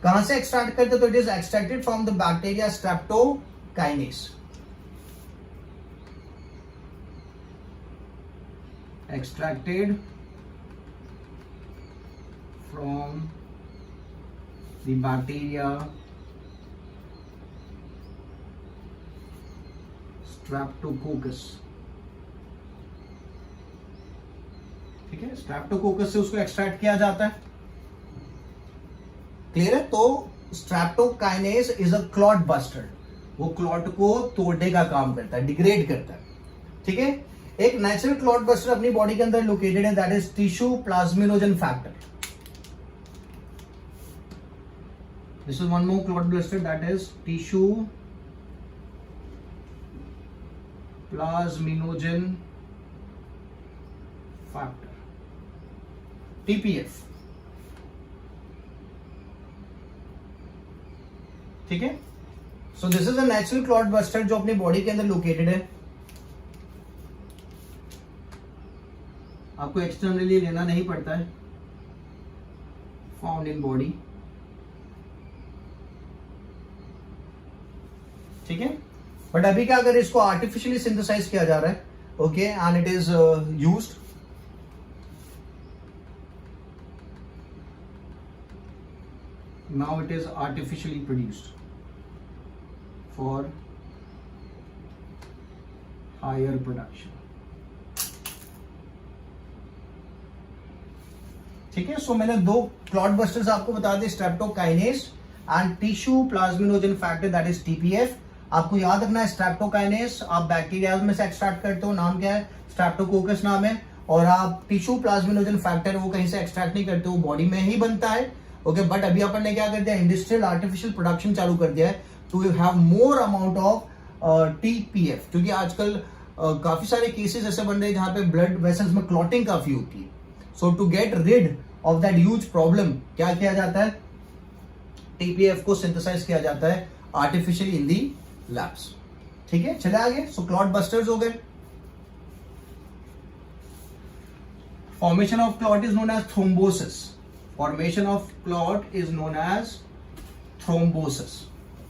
कहां से एक्सट्रैक्ट करते, तो it is extracted from the bacteria streptokinase. Extracted from the bacteria Streptococcus. ठीक है, स्ट्रेप्टोकोकस से उसको एक्सट्रैक्ट किया जाता है। क्लियर है, तो streptokinase is a clot buster. वो क्लॉट को तोड़ने का काम करता है, डिग्रेड करता है। ठीक है, एक नेचुरल क्लॉट बस्टर अपनी बॉडी के अंदर लोकेटेड है, that is tissue plasminogen factor. This is one more clot buster, that is tissue plasminogen factor, TPF. ठीक है, so this is a natural clot buster जो अपनी बॉडी के अंदर लोकेटेड है। आपको एक्सटर्नली लेना नहीं पड़ता है, फाउंड इन बॉडी। ठीक है, बट अभी क्या, अगर इसको आर्टिफिशियली सिंथेसाइज किया जा रहा है, okay, and it is used, now it is artificially produced for higher production. ठीक है, सो मैंने दो क्लॉट बस्टर्स आपको बता दिए, streptokinase and tissue plasminogen factor, that is TPF. आपको याद रखना है, स्ट्रेप्टोकाइनेस आप बैक्टीरिया में से एक्सट्रैक्ट करते हो, नाम क्या है, स्ट्रेप्टोकोकस नाम है। और आप टिश्यू प्लाज्मिनोजन फैक्टर वो कहीं से एक्सट्रैक्ट नहीं करते हो, बॉडी में ही बनता है। ओके, बट अभी अपन ने क्या कर दिया, इंडस्ट्रियल आर्टिफिशियल प्रोडक्शन चालू कर दिया है to have more amount of TPF, क्योंकि आजकल काफी सारे केसेस ऐसे बन रहे हैं जहां पे ब्लड वेसल्स में क्लॉटिंग काफी होती है। So to get rid of that huge problem क्या किया जाता है, टीपीएफ को सिंथेसाइज किया जाता है आर्टिफिशियली इन दी लैब्स। ठीक है, चले आगे। सो क्लॉट बस्टर्स हो गए। Formation of clot is known as thrombosis. Formation of clot is known as thrombosis.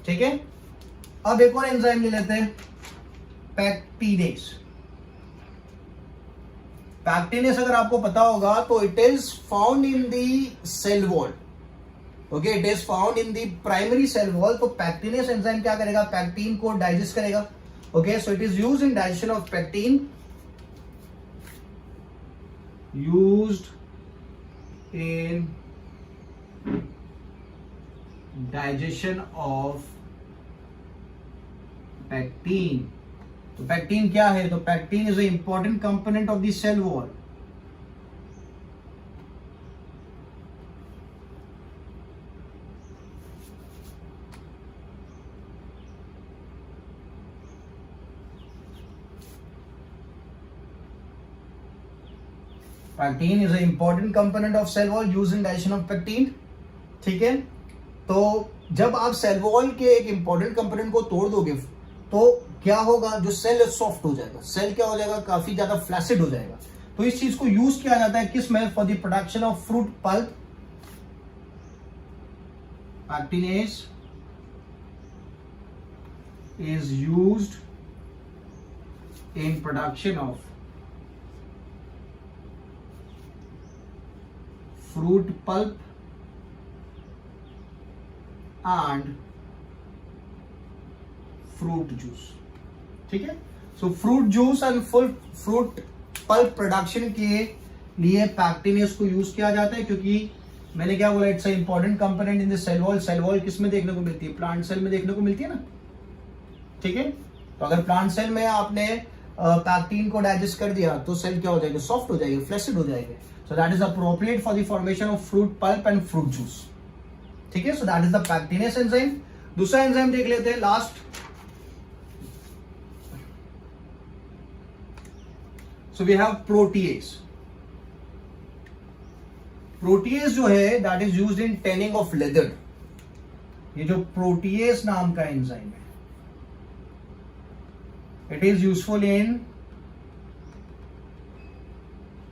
ठीक है, अब एक और एंजाइम ले लेते हैं, पैक्टिनेस। पैक्टिनेस अगर आपको पता होगा तो it is found in the cell wall. Okay, it is found in the primary cell wall. तो पैक्टिनेस एंजाइम क्या करेगा, पैक्टिन को डाइजेस्ट करेगा। Okay, so it is used in digestion of pectin, used in digestion of pectin। तो pectin क्या है, तो pectin is an important component of the cell wall। Pectin is an important component of cell wall used in digestion of pectin। ठीक है, तो जब आप cell wall के एक इंपॉर्टेंट कंपोनेंट को तोड़ दोगे तो क्या होगा, जो सेल सॉफ्ट हो जाएगा, सेल क्या हो जाएगा, काफी ज्यादा फ्लैसिड हो जाएगा। तो इस चीज को यूज किया जाता है किस में? For the production of fruit pulp, pectinase is used in production of fruit pulp and fruit juice. ठीक है, सो fruit juice and full fruit pulp production के लिए पैक्टिनेज को यूज किया जाता है, क्योंकि मैंने क्या बोला, it's a important component in the cell wall. Cell wall किस में देखने को मिलती है? प्लांट सेल में देखने को मिलती है ना. ठीक है, तो अगर प्लांट सेल में आपने पैक्टिन को डाइजेस्ट कर दिया तो सेल क्या हो जाएगा? सॉफ्ट हो जाएगी, फ्लैसिड हो जाएगी. So that is appropriate for the formation of fruit pulp and fruit juice. ठीक है, so that is the pectinase enzyme. दूसरा एंजाइम देख लेते हैं last. So we have protease. Protease जो है that is used in tanning of leather. ये जो प्रोटीएज नाम का एंजाइम है, it is useful in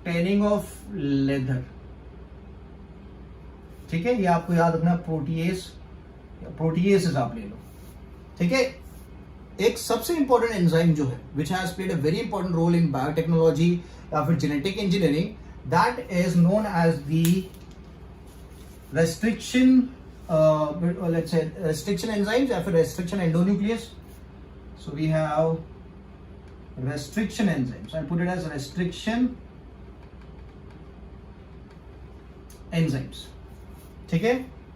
tanning of leather. ठीक है, ये आपको याद रखना, प्रोटीएस आप ले लो. ठीक है, एक सबसे इंपॉर्टेंट एंजाइम जो है which has played a very important role in biotechnology या फिर genetic engineering, that is known as the restriction let's say restriction enzymes या फिर restriction endonuclease. So we have restriction enzymes. I put it as restriction enzymes. ठीक है,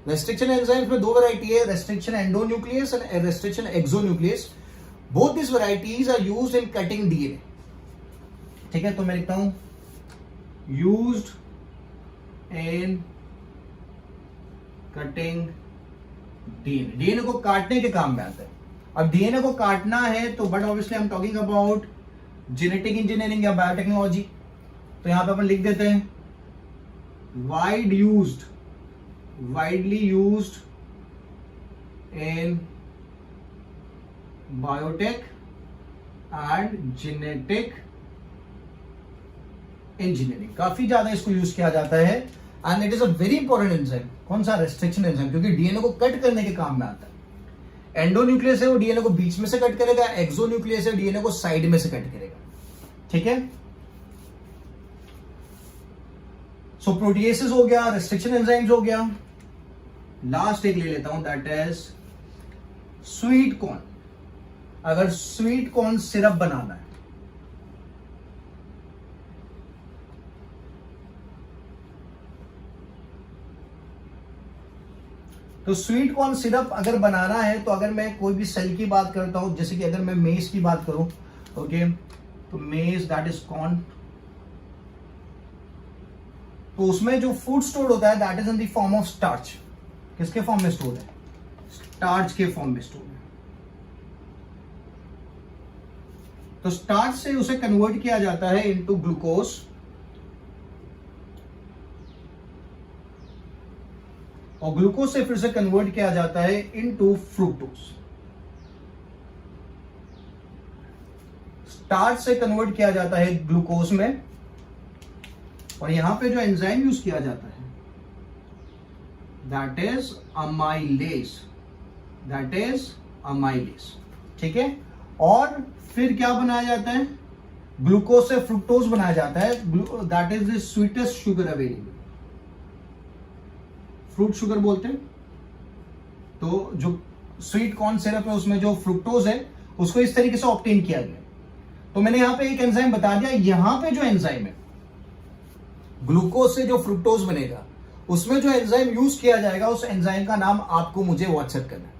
restriction enzymes में दो variety है, restriction endonuclease and restriction exonuclease. Both these varieties are used in cutting DNA. ठीक है, तो मैं लिखता हूं used in cutting DNA. DNA को काटने के काम में आता है. अब डीएनए को काटना है तो but obviously I am talking about genetic engineering या बायोटेक्नोलॉजी. तो यहां पे अपन लिख देते हैं widely used in biotech and genetic engineering. काफी ज्यादा इसको यूज किया जाता है and it is a very important enzyme. कौन सा? रेस्ट्रिक्शन एंजाइम, क्योंकि डीएनए को कट करने के काम में आता है. एंडोन्यूक्लियस है वो डीएनए को बीच में से कट करेगा, एक्सोन्यूक्लियस है डीएनए को साइड में से कट करेगा. ठीक है, सो प्रोटीएसेस हो गया, रेस्ट्रिक्शन एंजाइम्स हो गया. लास्ट एक ले लेता हूं, दैट इज स्वीट कॉर्न. अगर स्वीट कॉर्न सिरप बनाना है तो स्वीट कॉर्न सिरप अगर बनाना है तो अगर मैं कोई भी सेल की बात करता हूं, जैसे कि अगर मैं मेज की बात करूं, ओके, तो मेज दैट इज कॉर्न, तो उसमें जो फूड स्टोर होता है that is in the form of starch. किसके फॉर्म में स्टोर है? स्टार्च के फॉर्म में स्टोर है. तो स्टार्च से उसे कन्वर्ट किया जाता है इनटू ग्लूकोज, और ग्लूकोज से फिर से कन्वर्ट किया जाता है इनटू फ्रुक्टोज. स्टार्च से कन्वर्ट किया जाता है ग्लूकोज में, और यहां पे जो एंजाइम यूज किया जाता है दैट इज अमाइलेज. ठीक है, और फिर क्या बनाया जाता है? ग्लूकोज से फ्रुक्टोज बनाया जाता है. That is the sweetest sugar available. Fruit sugar बोलते हैं. तो जो स्वीट कॉर्न सिरप है उसमें जो फ्रुक्टोज है उसको इस तरीके से ऑब्टेन किया गया. तो मैंने यहां पे एक एंजाइम बता दिया. यहां पे जो एंजाइम है ग्लूकोज से जो फ्रुक्टोज बनेगा उसमें जो एंजाइम यूज किया जाएगा उस एंजाइम का नाम आपको मुझे व्हाट्सएप करना है.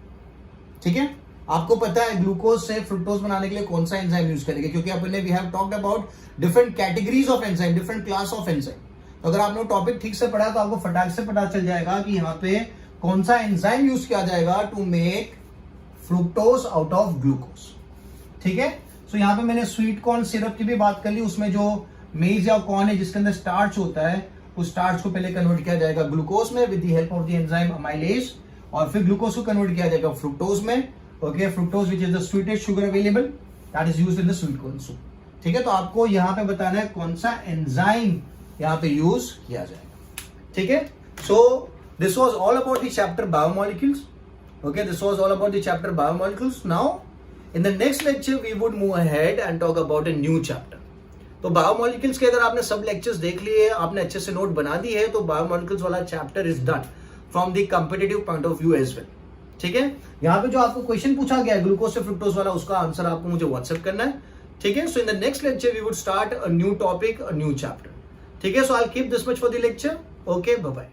ठीक है, आपको पता है ग्लूकोज से फ्रुक्टोज बनाने के लिए कौन सा एंजाइम यूज करेंगे, क्योंकि अपने we have talked about different categories of enzyme, different class of enzyme. तो अगर आपने टॉपिक ठीक से पढ़ा तो आपको फटाक से पता चल जाएगा कि यहाँ पे कौन सा एंजाइम यूज किया जाएगा to make fructose out of glucose. ठीक है, सो यहाँ पे मैंने स्वीट कॉर्न सिरप की भी बात कर ली. उसमें जो मेज या कॉर्न है जिसके अंदर स्टार्च होता है, उस स्टार्च को पहले कन्वर्ट किया जाएगा ग्लूकोज में with the help of the enzyme amylase, और फिर ग्लूकोज को कन्वर्ट किया जाएगा फ्रुक्टोज में. Okay, fructose which is the sweetest sugar available that is used in the sweet corn soup. ठीक है, तो आपको यहां पे बताना है कौन सा एंजाइम यहां पे यूज किया जाएगा। ठीक है, so this was all about the chapter biomolecules. Okay, this was all about the chapter biomolecules. Now in the next lecture we would move ahead and talk about a new chapter. तो biomolecules के अगर आपने सब lectures देख लिए, आपने अच्छे से नोट बना दी है, तो बायोमोलिक्यूल्स वाला chapter is done from the competitive point of view as well. ठीक है, यहाँ पे जो आपको क्वेश्चन पूछा गया है ग्लूकोज से फ्रुक्टोज वाला, उसका आंसर आपको मुझे व्हाट्सएप करना है। ठीक है, so in the next lecture we would start a new topic, a new chapter. ठीक है, so I keep this much for the lecture. Okay, bye bye.